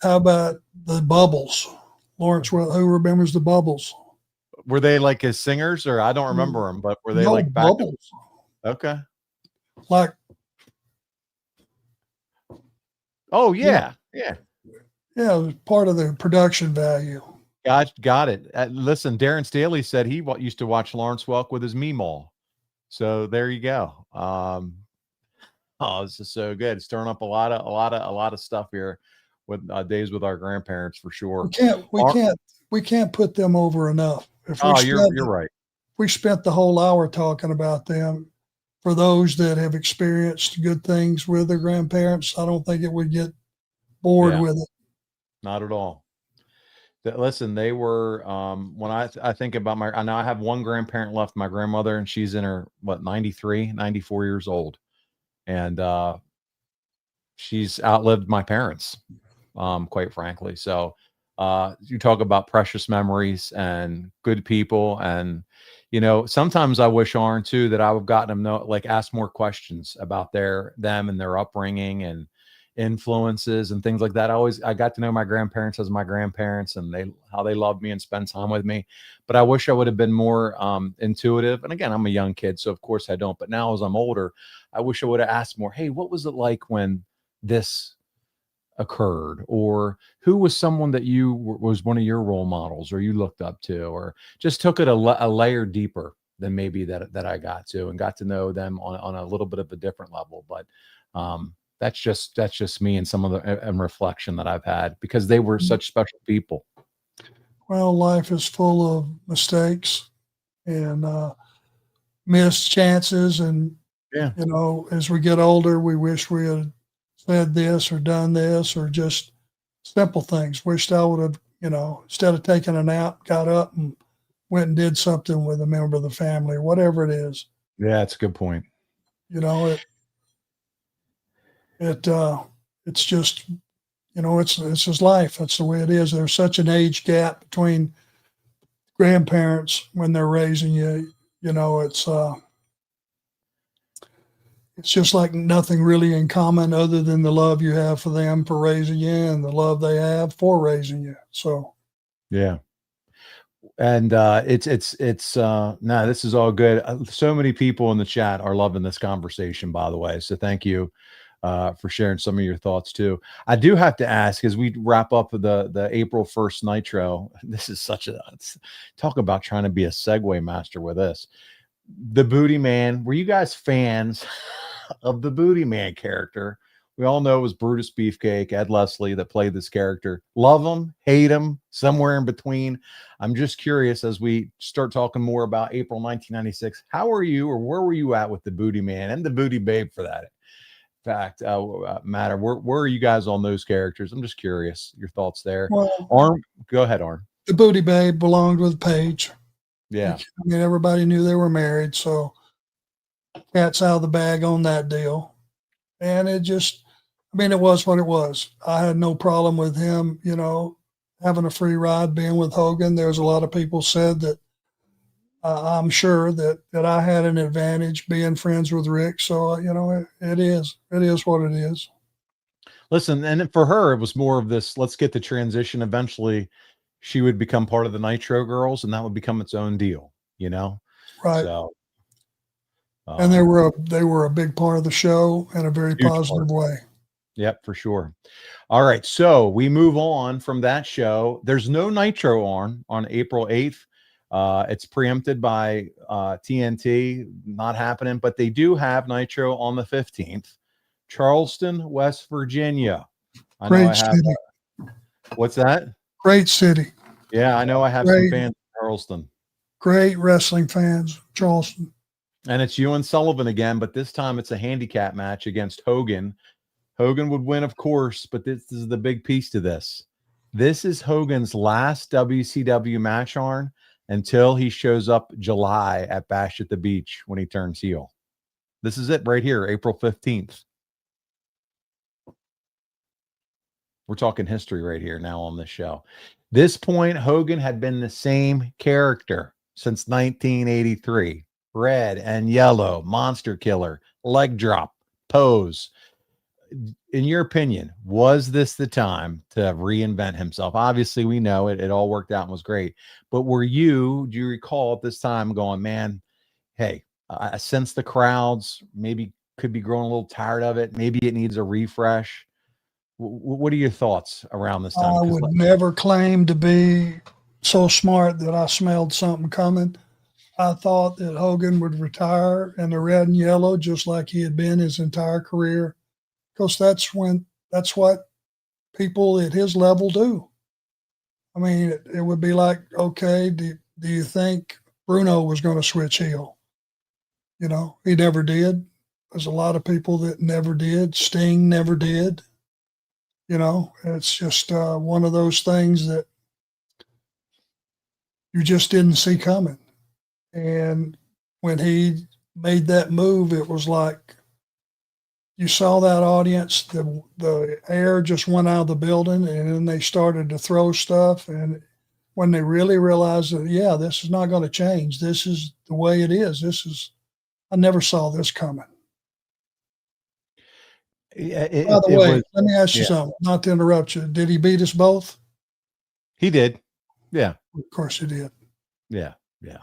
How about the Bubbles? Lawrence Welk, who remembers the Bubbles? Were they like his singers, or I don't remember them, but were they like Bubbles? Okay. Like, oh yeah. Yeah, it was part of the production value. Got it. Listen, Darren Staley said he used to watch Lawrence Welk with his meemaw. So there you go. Oh, this is so good. It's stirring up a lot of stuff here with days with our grandparents for sure. We can't put them over enough. You're right. We spent the whole hour talking about them. For those that have experienced good things with their grandparents, I don't think it would get bored with it. Not at all. Listen, they were when I think about I know I have one grandparent left, my grandmother, and she's in her 93, 94 years old, and she's outlived my parents, quite frankly. So you talk about precious memories and good people, and sometimes I wish, Arn, too, that I would have gotten them ask more questions about them and their upbringing and influences and things like that. I got to know my grandparents as my grandparents and how they loved me and spend time with me. But I wish I would have been more intuitive. And again, I'm a young kid, so of course I don't. But now as I'm older, I wish I would have asked more. Hey, what was it like when this occurred? Or who was someone that was one of your role models or you looked up to, or just took it a layer deeper than maybe that I got to know them on a little bit of a different level. But that's just me and some of the reflection that I've had, because they were such special people. Well, life is full of mistakes and missed chances. And, as we get older, we wish we had said this or done this, or just simple things. Wished I would have, instead of taking a nap, got up and went and did something with a member of the family, whatever it is. Yeah, that's a good point. It's just, it's just life. That's the way it is. There's such an age gap between grandparents when they're raising you. It's just like nothing really in common other than the love you have for them for raising you and the love they have for raising you. So, yeah. And no, this is all good. So many people in the chat are loving this conversation, by the way. So thank you for sharing some of your thoughts too. I do have to ask, as we wrap up the April 1st Nitro, this is talk about trying to be a segue master with this. The Booty Man, were you guys fans of the Booty Man character We all know it was Brutus Beefcake, Ed Leslie, that played this character. Love him, hate him, somewhere in between. I'm just curious, as we start talking more about April 1996, how are you, or where were you at with the Booty Man and the Booty Babe for that fact matter? Where are you guys on those characters? I'm just curious, your thoughts there. Well, Arn, go ahead, Arn. the Booty Babe belonged with Paige. Yeah. I mean, everybody knew they were married, so cat's out of the bag on that deal. And it just, I mean, it was what it was. I had no problem with him, you know, having a free ride, being with Hogan. There's a lot of people said that I'm sure that I had an advantage being friends with Rick. So, you know, it is what it is. Listen, and for her, it was more of this, let's get the transition. Eventually, she would become part of the Nitro Girls, and that would become its own deal, you know? Right. So, and they were a big part of the show in a very positive way. Yep, for sure. All right, so we move on from that show. There's no Nitro on April 8th. It's preempted by TNT, not happening, but they do have Nitro on the 15th. Charleston, West Virginia. Great city. What's that? Great city. Yeah, I know I have some fans in Charleston. Great wrestling fans, Charleston. And it's you and Sullivan again, but this time it's a handicap match against Hogan. Hogan would win, of course, but this is the big piece to this. This is Hogan's last WCW match, Arn, until he shows up July at Bash at the Beach when he turns heel. This is it right here, April 15th. We're talking history right here now on this show. This point, Hogan had been the same character since 1983. Red and yellow, monster killer, leg drop, pose. In your opinion, was this the time to reinvent himself? Obviously, we know it all worked out and was great. But do you recall at this time going, man, hey, I sense the crowds maybe could be growing a little tired of it. Maybe it needs a refresh. What are your thoughts around this time? I would never claim to be so smart that I smelled something coming. I thought that Hogan would retire in the red and yellow, just like he had been his entire career, because that's what people at his level do. I mean, it would be like, okay, do you think Bruno was going to switch heel? You know, he never did. There's a lot of people that never did. Sting never did. You know, it's just one of those things that you just didn't see coming. And when he made that move, it was like you saw that audience, the air just went out of the building, and then they started to throw stuff. And when they really realized that, yeah, this is not going to change. This is the way it is. I never saw this coming. By the way, let me ask you something, not to interrupt you. Did he beat us both? He did. Yeah. Of course he did. Yeah. Yeah.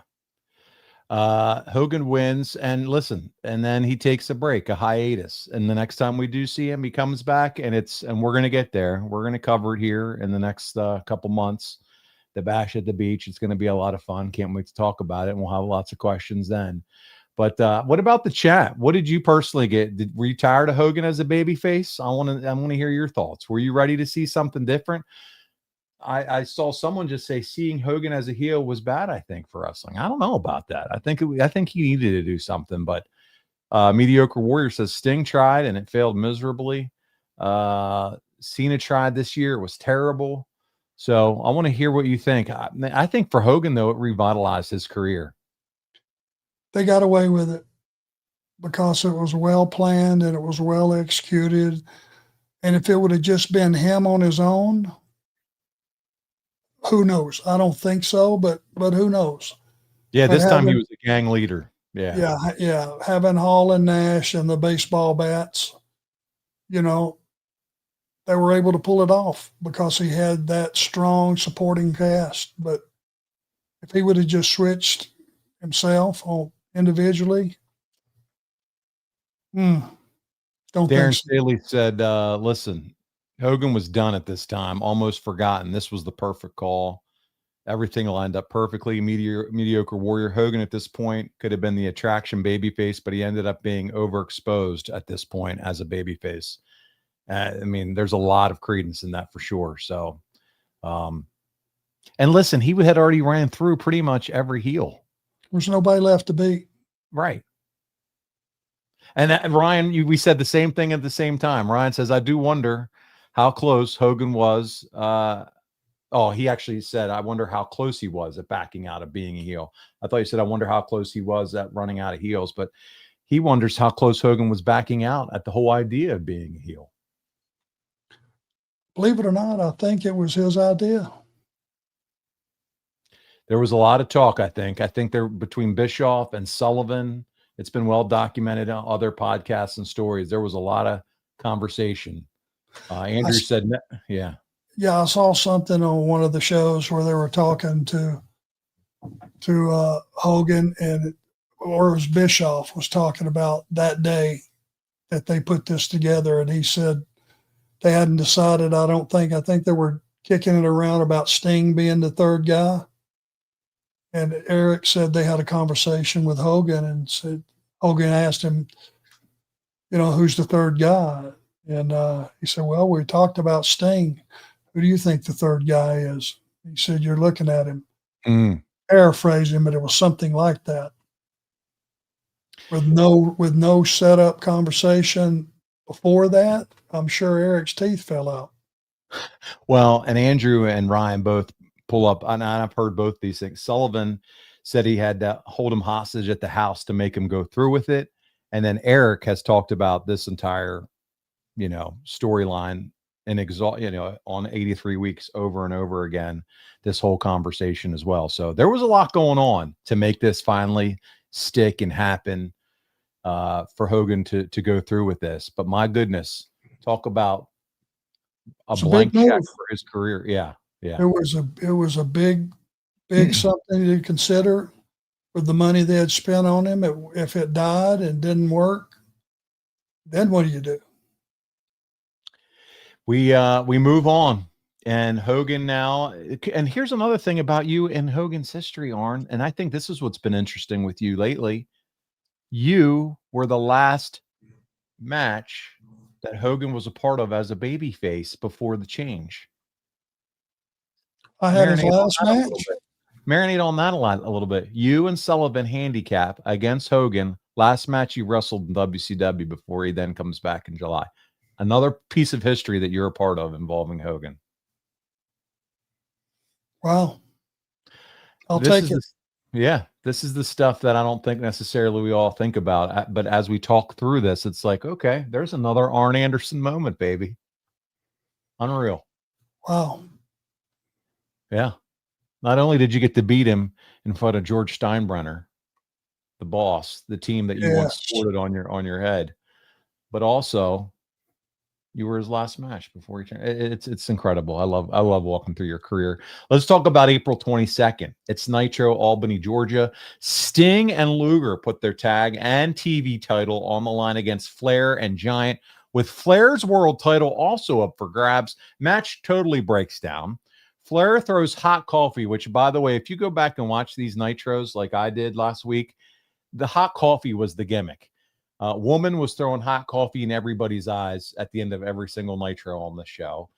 Hogan wins, and listen, and then he takes a break, a hiatus. And the next time we do see him, he comes back, and we're going to get there. We're going to cover it here in the next couple months. The Bash at the Beach. It's going to be a lot of fun. Can't wait to talk about it. And we'll have lots of questions then. But what about the chat? What did you personally get? Were you tired of Hogan as a babyface? I want to hear your thoughts. Were you ready to see something different? I saw someone just say seeing Hogan as a heel was bad, I think, for wrestling. I don't know about that. I think he needed to do something, but Mediocre Warrior says Sting tried and it failed miserably. Cena tried this year. It was terrible. So I want to hear what you think. I think for Hogan, though, it revitalized his career. They got away with it because it was well planned and it was well executed. And if it would have just been him on his own, who knows? I don't think so, but who knows? Yeah, this time he was a gang leader. Yeah. Yeah. Having Hall and Nash and the baseball bats, you know, they were able to pull it off because he had that strong supporting cast. But if he would have just switched himself individually, don't Darren think so. Staley said, listen, Hogan was done at this time, almost forgotten. This was the perfect call. Everything lined up perfectly. Mediocre Warrior. Hogan at this point could have been the attraction babyface, but he ended up being overexposed at this point as a babyface. I mean, there's a lot of credence in that for sure. So, and listen, he had already ran through pretty much every heel. There's nobody left to beat. Right. And Ryan, we said the same thing at the same time. Ryan says, I do wonder how close Hogan was. He actually said, I wonder how close he was at backing out of being a heel. I thought you said, I wonder how close he was at running out of heels, but he wonders how close Hogan was backing out at the whole idea of being a heel. Believe it or not, I think it was his idea. There was a lot of talk, I think. I think there between Bischoff and Sullivan, it's been well documented on other podcasts and stories. There was a lot of conversation. Andrew said, yeah. Yeah, I saw something on one of the shows where they were talking to Hogan, or it was Bischoff was talking about that day that they put this together, and he said they hadn't decided. I think they were kicking it around about Sting being the third guy. And Eric said they had a conversation with Hogan, and said Hogan asked him, who's the third guy? And he said, well, we talked about Sting. Who do you think the third guy is? He said, you're looking at him. Paraphrasing, but it was something like that. With no setup conversation before that, I'm sure Eric's teeth fell out. Well, and Andrew and Ryan both pull up, and I've heard both these things. Sullivan said he had to hold him hostage at the house to make him go through with it. And then Eric has talked about this entire, storyline and on 83 weeks over and over again, this whole conversation as well. So there was a lot going on to make this finally stick and happen for Hogan to go through with this. But my goodness, talk about a blank check for his career. Yeah. Yeah. It was a big something to consider with the money they had spent on him. If it died and didn't work, then what do you do? We move on, and Hogan now. And here's another thing about you in Hogan's history, Arn. And I think this is what's been interesting with you lately. You were the last match that Hogan was a part of as a babyface before the change. I had his last match. Marinate on that a little bit. You and Sullivan handicap against Hogan. Last match you wrestled in WCW before he then comes back in July. Another piece of history that you're a part of involving Hogan. Wow. I'll take it. This is the stuff that I don't think necessarily we all think about. But as we talk through this, it's like, okay, there's another Arn Anderson moment, baby. Unreal. Wow. Yeah. Not only did you get to beat him in front of George Steinbrenner, the boss, the team that you once sported on your head, but also you were his last match before he turned. It's incredible. I love walking through your career. Let's talk about April 22nd. It's Nitro, Albany, Georgia. Sting and Luger put their tag and TV title on the line against Flair and Giant, with Flair's world title also up for grabs. Match totally breaks down. Flair throws hot coffee, which, by the way, if you go back and watch these Nitros like I did last week, the hot coffee was the gimmick. Woman was throwing hot coffee in everybody's eyes at the end of every single Nitro on the show.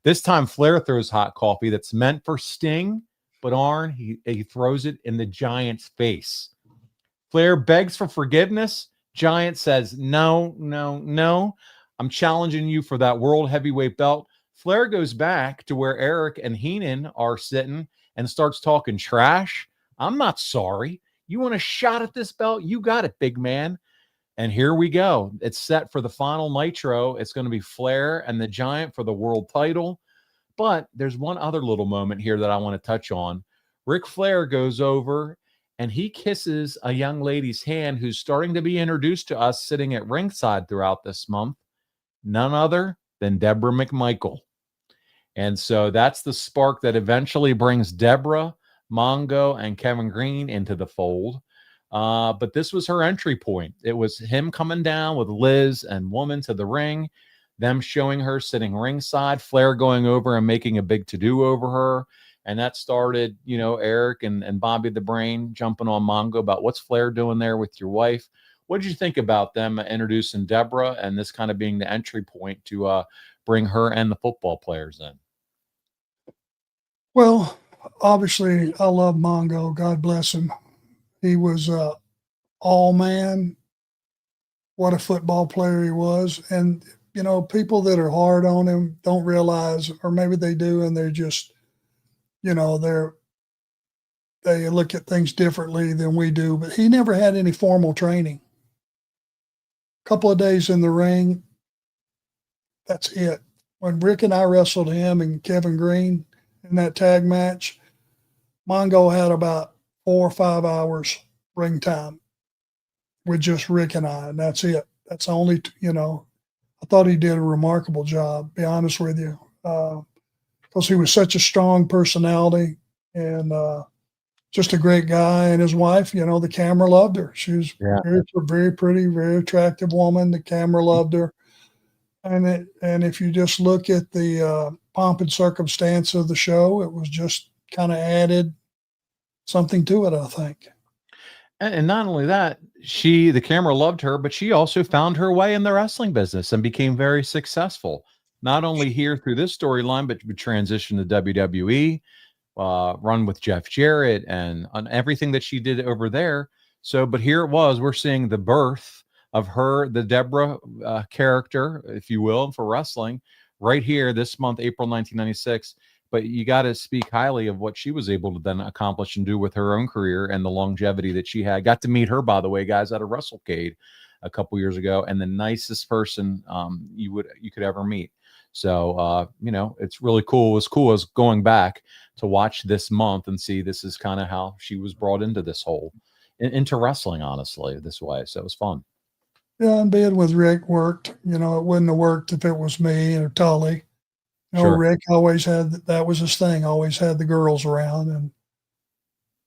This time, Flair throws hot coffee that's meant for Sting, but Arn, he throws it in the Giant's face. Flair begs for forgiveness. Giant says, no, I'm challenging you for that world heavyweight belt. Flair goes back to where Eric and Heenan are sitting and starts talking trash. I'm not sorry. You want a shot at this belt? You got it, big man. And here we go. It's set for the final Nitro. It's going to be Flair and the Giant for the world title. But there's one other little moment here that I want to touch on. Ric Flair goes over and he kisses a young lady's hand who's starting to be introduced to us sitting at ringside throughout this month. None other than Deborah McMichael. And so that's the spark that eventually brings Deborah, Mongo, and Kevin Green into the fold. But this was her entry point. It was him coming down with Liz and Woman to the ring, them showing her sitting ringside, Flair going over and making a big to-do over her. And that started, Eric and Bobby the Brain jumping on Mongo about what's Flair doing there with your wife. What did you think about them introducing Deborah and this kind of being the entry point to bring her and the football players in? Well, obviously, I love Mongo. God bless him. He was all man. What a football player he was. And, people that are hard on him don't realize, or maybe they do, and they're just, they look at things differently than we do. But he never had any formal training. A couple of days in the ring, that's it. When Rick and I wrestled him and Kevin Green in that tag match, Mongo had about 4 or 5 hours ring time with just Rick and I, and that's it. That's only, I thought he did a remarkable job, be honest with you, because he was such a strong personality and just a great guy. And his wife, the camera loved her. She was very, very pretty, very attractive woman. The camera loved her. And if you just look at the pomp and circumstance of the show, it was just kind of added something to it, I think. And not only that, the camera loved her, but she also found her way in the wrestling business and became very successful. Not only here through this storyline, but transition to WWE, run with Jeff Jarrett, and on everything that she did over there. So, but here it was, we're seeing the birth of her, the Deborah character, if you will, for wrestling right here this month, April 1996. But you got to speak highly of what she was able to then accomplish and do with her own career and the longevity that she had. Got to meet her, by the way, guys, at a WrestleCade a couple years ago, and the nicest person you could ever meet. So it's really cool. As cool as going back to watch this month and see this is kind of how she was brought into this whole into wrestling, honestly, this way. So it was fun. Yeah, and being with Rick worked. It wouldn't have worked if it was me or Tully. Sure. Rick always had, that was his thing, always had the girls around. And,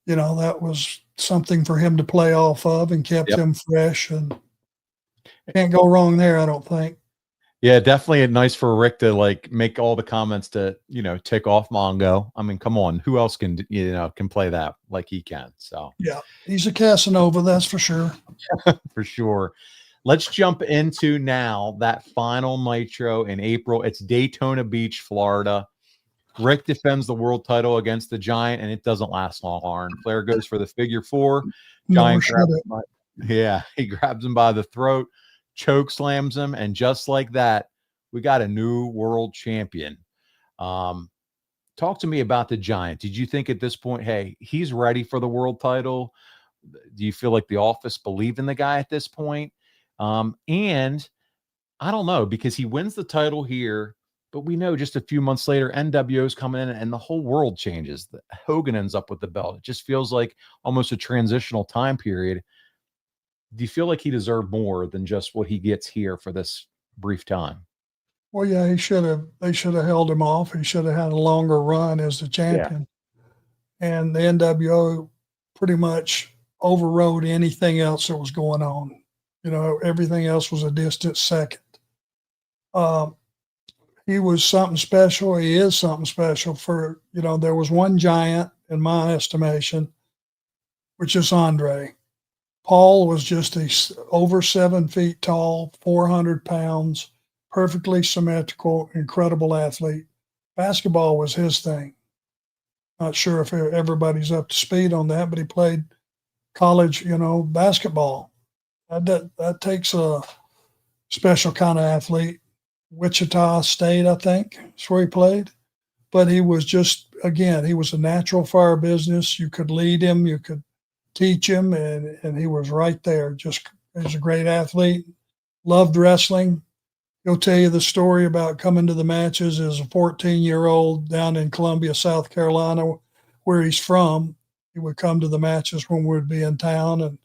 that was something for him to play off of and kept him fresh. And can't go wrong there, I don't think. Yeah, definitely nice for Rick to make all the comments to, tick off Mongo. I mean, come on, who else can play that like he can? So yeah, he's a Casanova, that's for sure. For sure. Let's jump into now that final Nitro in April. It's Daytona Beach, Florida. Rick defends the world title against the Giant, and it doesn't last long, Arn. Flair goes for the figure 4. Giant he grabs him by the throat, choke slams him, and just like that, we got a new world champion. Talk to me about the Giant. Did you think at this point, hey, he's ready for the world title? Do you feel like the office believe in the guy at this point? And I don't know, because he wins the title here, but we know just a few months later, NWO's coming in and the whole world changes. Hogan ends up with the belt. It just feels like almost a transitional time period. Do you feel like he deserved more than just what he gets here for this brief time? Well, yeah, they should have held him off. He should have had a longer run as the champion. Yeah. And the NWO pretty much overrode anything else that was going on. Everything else was a distant second. He was something special. He is something special for, there was one Giant in my estimation, which is Andre. Paul was just over 7 feet tall, 400 pounds, perfectly symmetrical, incredible athlete. Basketball was his thing. Not sure if everybody's up to speed on that, but he played college, basketball. That takes a special kind of athlete. Wichita State, I think, is where he played. But he was just, again, he was a natural for our business. You could lead him, you could teach him, and he was right there. Just, he was a great athlete, loved wrestling. He'll tell you the story about coming to the matches as a 14-year-old down in Columbia, South Carolina, where he's from. He would come to the matches when we would be in town and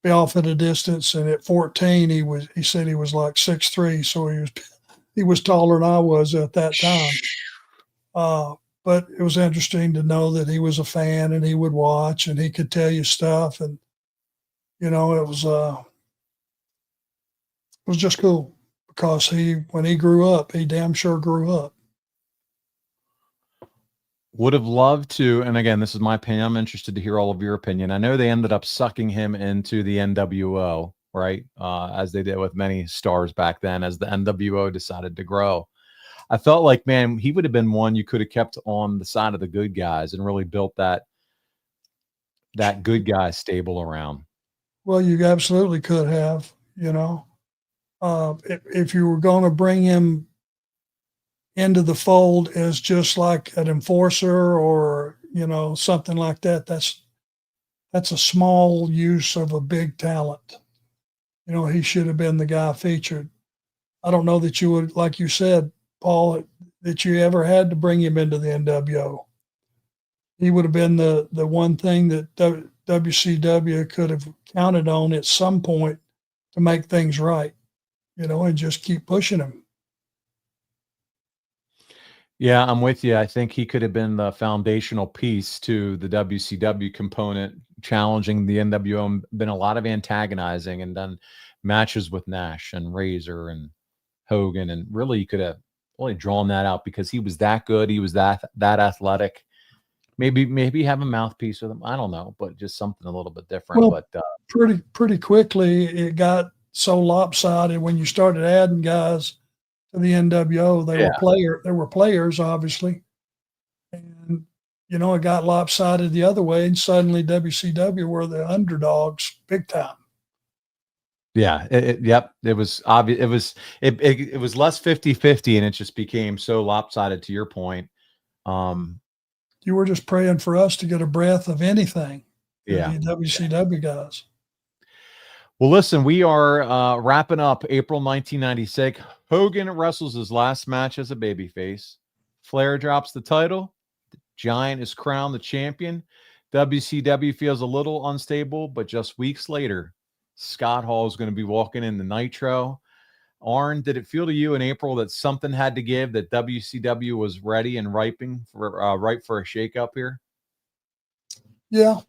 be off at a distance. And at 14, he said he was like 6'3", so he was taller than I was at that time. But it was interesting to know that he was a fan and he would watch and he could tell you stuff. And, it was just cool because when he grew up, he damn sure grew up. Would have loved to, and again, this is my opinion. I'm interested to hear all of your opinion. I know they ended up sucking him into the NWO, right? As they did with many stars back then, as the NWO decided to grow. I felt like, man, he would have been one you could have kept on the side of the good guys and really built that good guy stable around. Well, you absolutely could have, if you were going to bring him into the fold as just like an enforcer or, something like that, that's a small use of a big talent. He should have been the guy featured. I don't know that you would, like you said, Paul, that you ever had to bring him into the NWO. He would have been the one thing that WCW could have counted on at some point to make things right, and just keep pushing him. Yeah, I'm with you. I think he could have been the foundational piece to the WCW component, challenging the NWO. Been a lot of antagonizing and done matches with Nash and Razor and Hogan, and really you could have really drawn that out because he was that good. He was that athletic. Maybe have a mouthpiece with him. I don't know, but just something a little bit different. Well, but pretty quickly it got so lopsided when you started adding guys to the NWO. There were players, obviously, and it got lopsided the other way, and suddenly WCW were the underdogs big time. Yeah, it was obvious. It was less 50-50, and it just became so lopsided, to your point. You were just praying for us to get a breath of anything. Yeah, the WCW guys. Well, listen, we are wrapping up April 1996. Hogan wrestles his last match as a babyface. Flair drops the title. The Giant is crowned the champion. WCW feels a little unstable, but just weeks later, Scott Hall is going to be walking in the Nitro. Arn, did it feel to you in April that something had to give, that WCW was ready and ripe for a shakeup here? Yeah,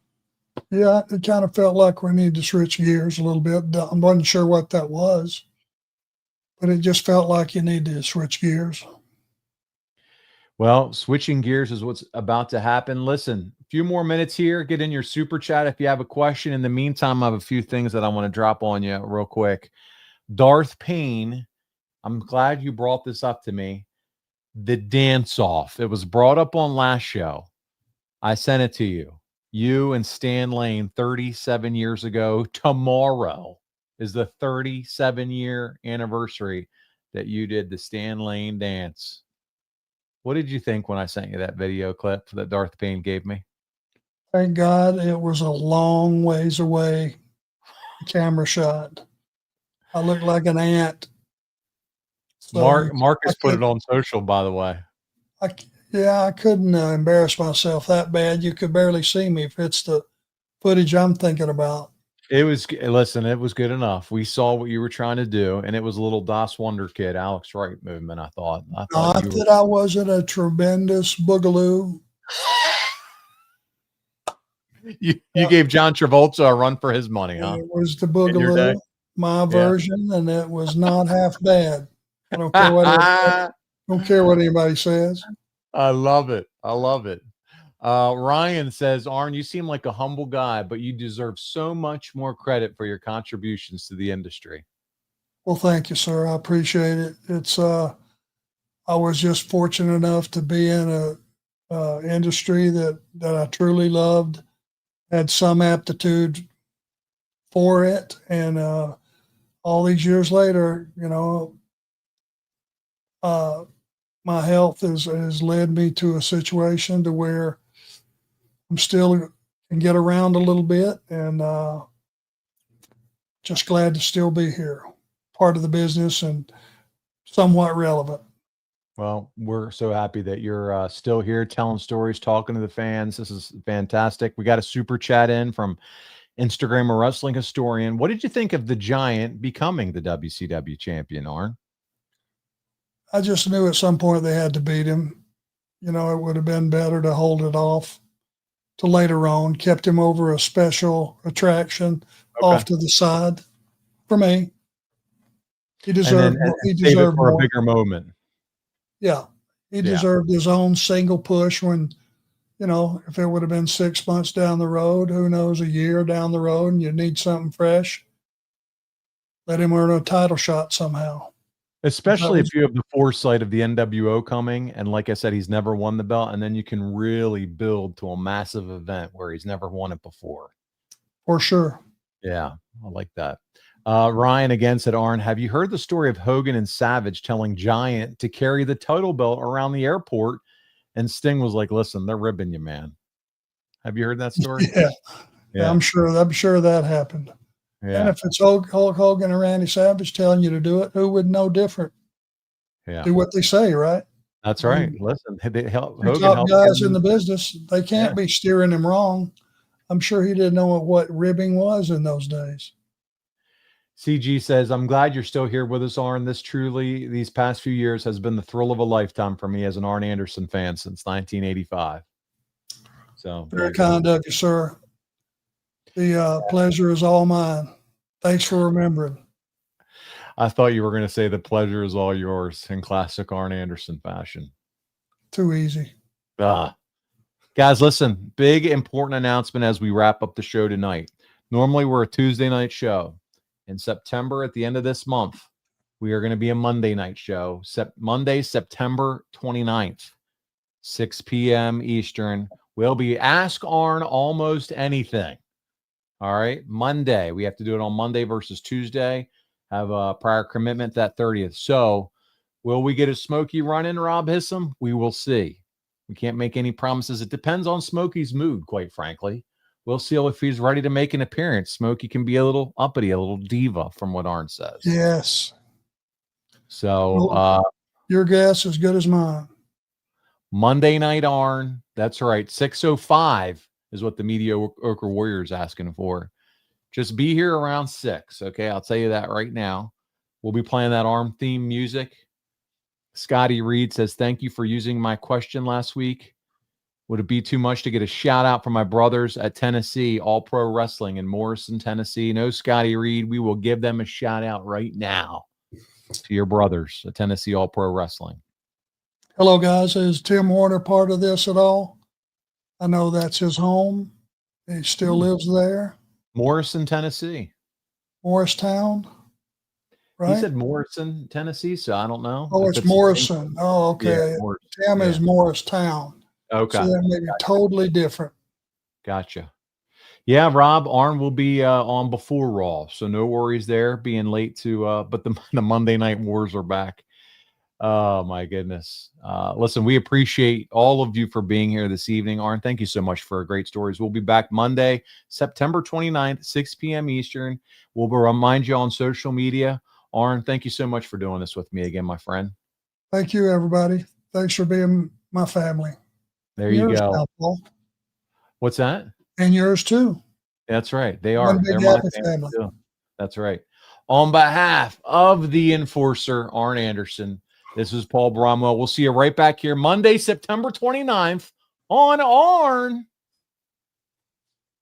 it kind of felt like we needed to switch gears a little bit. I wasn't sure what that was, but it just felt like you needed to switch gears. Well, switching gears is what's about to happen. Listen, a few more minutes here. Get in your super chat if you have a question. In the meantime, I have a few things that I want to drop on you real quick. Darth Payne, I'm glad you brought this up to me. The dance-off. It was brought up on last show. I sent it to you. You and Stan Lane 37 years ago. Tomorrow is the 37-year anniversary that you did the Stan Lane dance. What did you think when I sent you that video clip that Darth Payne gave me? Thank God it was a long ways away camera shot. I looked like an ant. So Marcus put it on social, by the way. I couldn't embarrass myself that bad. You could barely see me if it's the footage I'm thinking about. It was good enough. We saw what you were trying to do, and it was a little Das Wonder Kid, Alex Wright movement, I thought. Not that I wasn't a tremendous boogaloo. You gave John Travolta a run for his money, huh? It was the boogaloo, my version, and it was not half bad. I don't care what anybody says. I love it. Ryan says, Arn, you seem like a humble guy, but you deserve so much more credit for your contributions to the industry. Well, thank you, sir. I appreciate it. It's I was just fortunate enough to be in a industry that I truly loved, had some aptitude for it, and all these years later, my health has led me to a situation to where I'm still can get around a little bit, and just glad to still be here, part of the business and somewhat relevant. Well, we're so happy that you're still here telling stories, talking to the fans. This is fantastic. We got a super chat in from Instagram, a wrestling historian. What did you think of the Giant becoming the WCW champion, Arn? I just knew at some point they had to beat him. It would have been better to hold it off to later on, kept him over a special attraction off to the side for me. He deserved more. A bigger moment. Yeah. He deserved his own single push when if it would have been 6 months down the road, who knows, a year down the road, and you need something fresh, let him earn a title shot somehow. Especially if you have the foresight of the NWO coming, and like I said, he's never won the belt, and then you can really build to a massive event where he's never won it before. For sure. Yeah, I like that. Ryan again said, Arn, have you heard the story of Hogan and Savage telling Giant to carry the title belt around the airport? And Sting was like, listen, they're ribbing you, man. Have you heard that story? Yeah. I'm sure that happened. Yeah. And if it's Hulk Hogan or Randy Savage telling you to do it, who would know different? Yeah. Do what they say, right? That's right. Listen, Hogan top guys in the business, they can't be steering him wrong. I'm sure he didn't know what ribbing was in those days. CG says, I'm glad you're still here with us, Arn. This truly, these past few years, has been the thrill of a lifetime for me as an Arn Anderson fan since 1985. So very kind of you, sir. The pleasure is all mine. Thanks for remembering. I thought you were going to say the pleasure is all yours in classic Arn Anderson fashion. Too easy. Guys, listen, big important announcement as we wrap up the show tonight. Normally we're a Tuesday night show. In September, at the end of this month, we are going to be a Monday night show. Monday, September 29th, 6 p.m. Eastern. We'll be Ask Arn Almost Anything. All right. Monday. We have to do it on Monday versus Tuesday. Have a prior commitment that 30th. So will we get a Smokey run in, Rob Hissam? We will see. We can't make any promises. It depends on Smokey's mood, quite frankly. We'll see if he's ready to make an appearance. Smokey can be a little uppity, a little diva, from what Arn says. Yes. So your guess as good as mine. Monday night Arn. That's right. 6:05 is what the Mediocre Warrior is asking for. Just be here around 6. Okay, I'll tell you that right now. We'll be playing that Arn theme music. Scotty Reed says, thank you for using my question last week. Would it be too much to get a shout out from my brothers at Tennessee, All Pro Wrestling in Morrison, Tennessee? No, Scotty Reed, we will give them a shout out right now to your brothers at Tennessee All Pro Wrestling. Hello, guys. Is Tim Warner part of this at all? I know that's his home. He still lives there. Morrison, Tennessee. Morristown, right? He said Morrison, Tennessee, so I don't know. Oh, it's Morrison. Oh, okay. Yeah, Morrison. Tim is Morristown. Okay. So that may be totally different. Gotcha. Yeah, Rob, Arn will be on before Raw, so no worries there being late to but the Monday Night Wars are back. Oh, my goodness. Listen, we appreciate all of you for being here this evening. Arn, thank you so much for great stories. We'll be back Monday, September 29th, 6 p.m. Eastern. We'll remind you on social media. Arn, thank you so much for doing this with me again, my friend. Thank you, everybody. Thanks for being my family. There you go. Now, Paul. What's that? And yours too. That's right. They are. They're my family too. That's right. On behalf of the Enforcer, Arn Anderson, this is Paul Bromwell. We'll see you right back here Monday, September 29th on Arn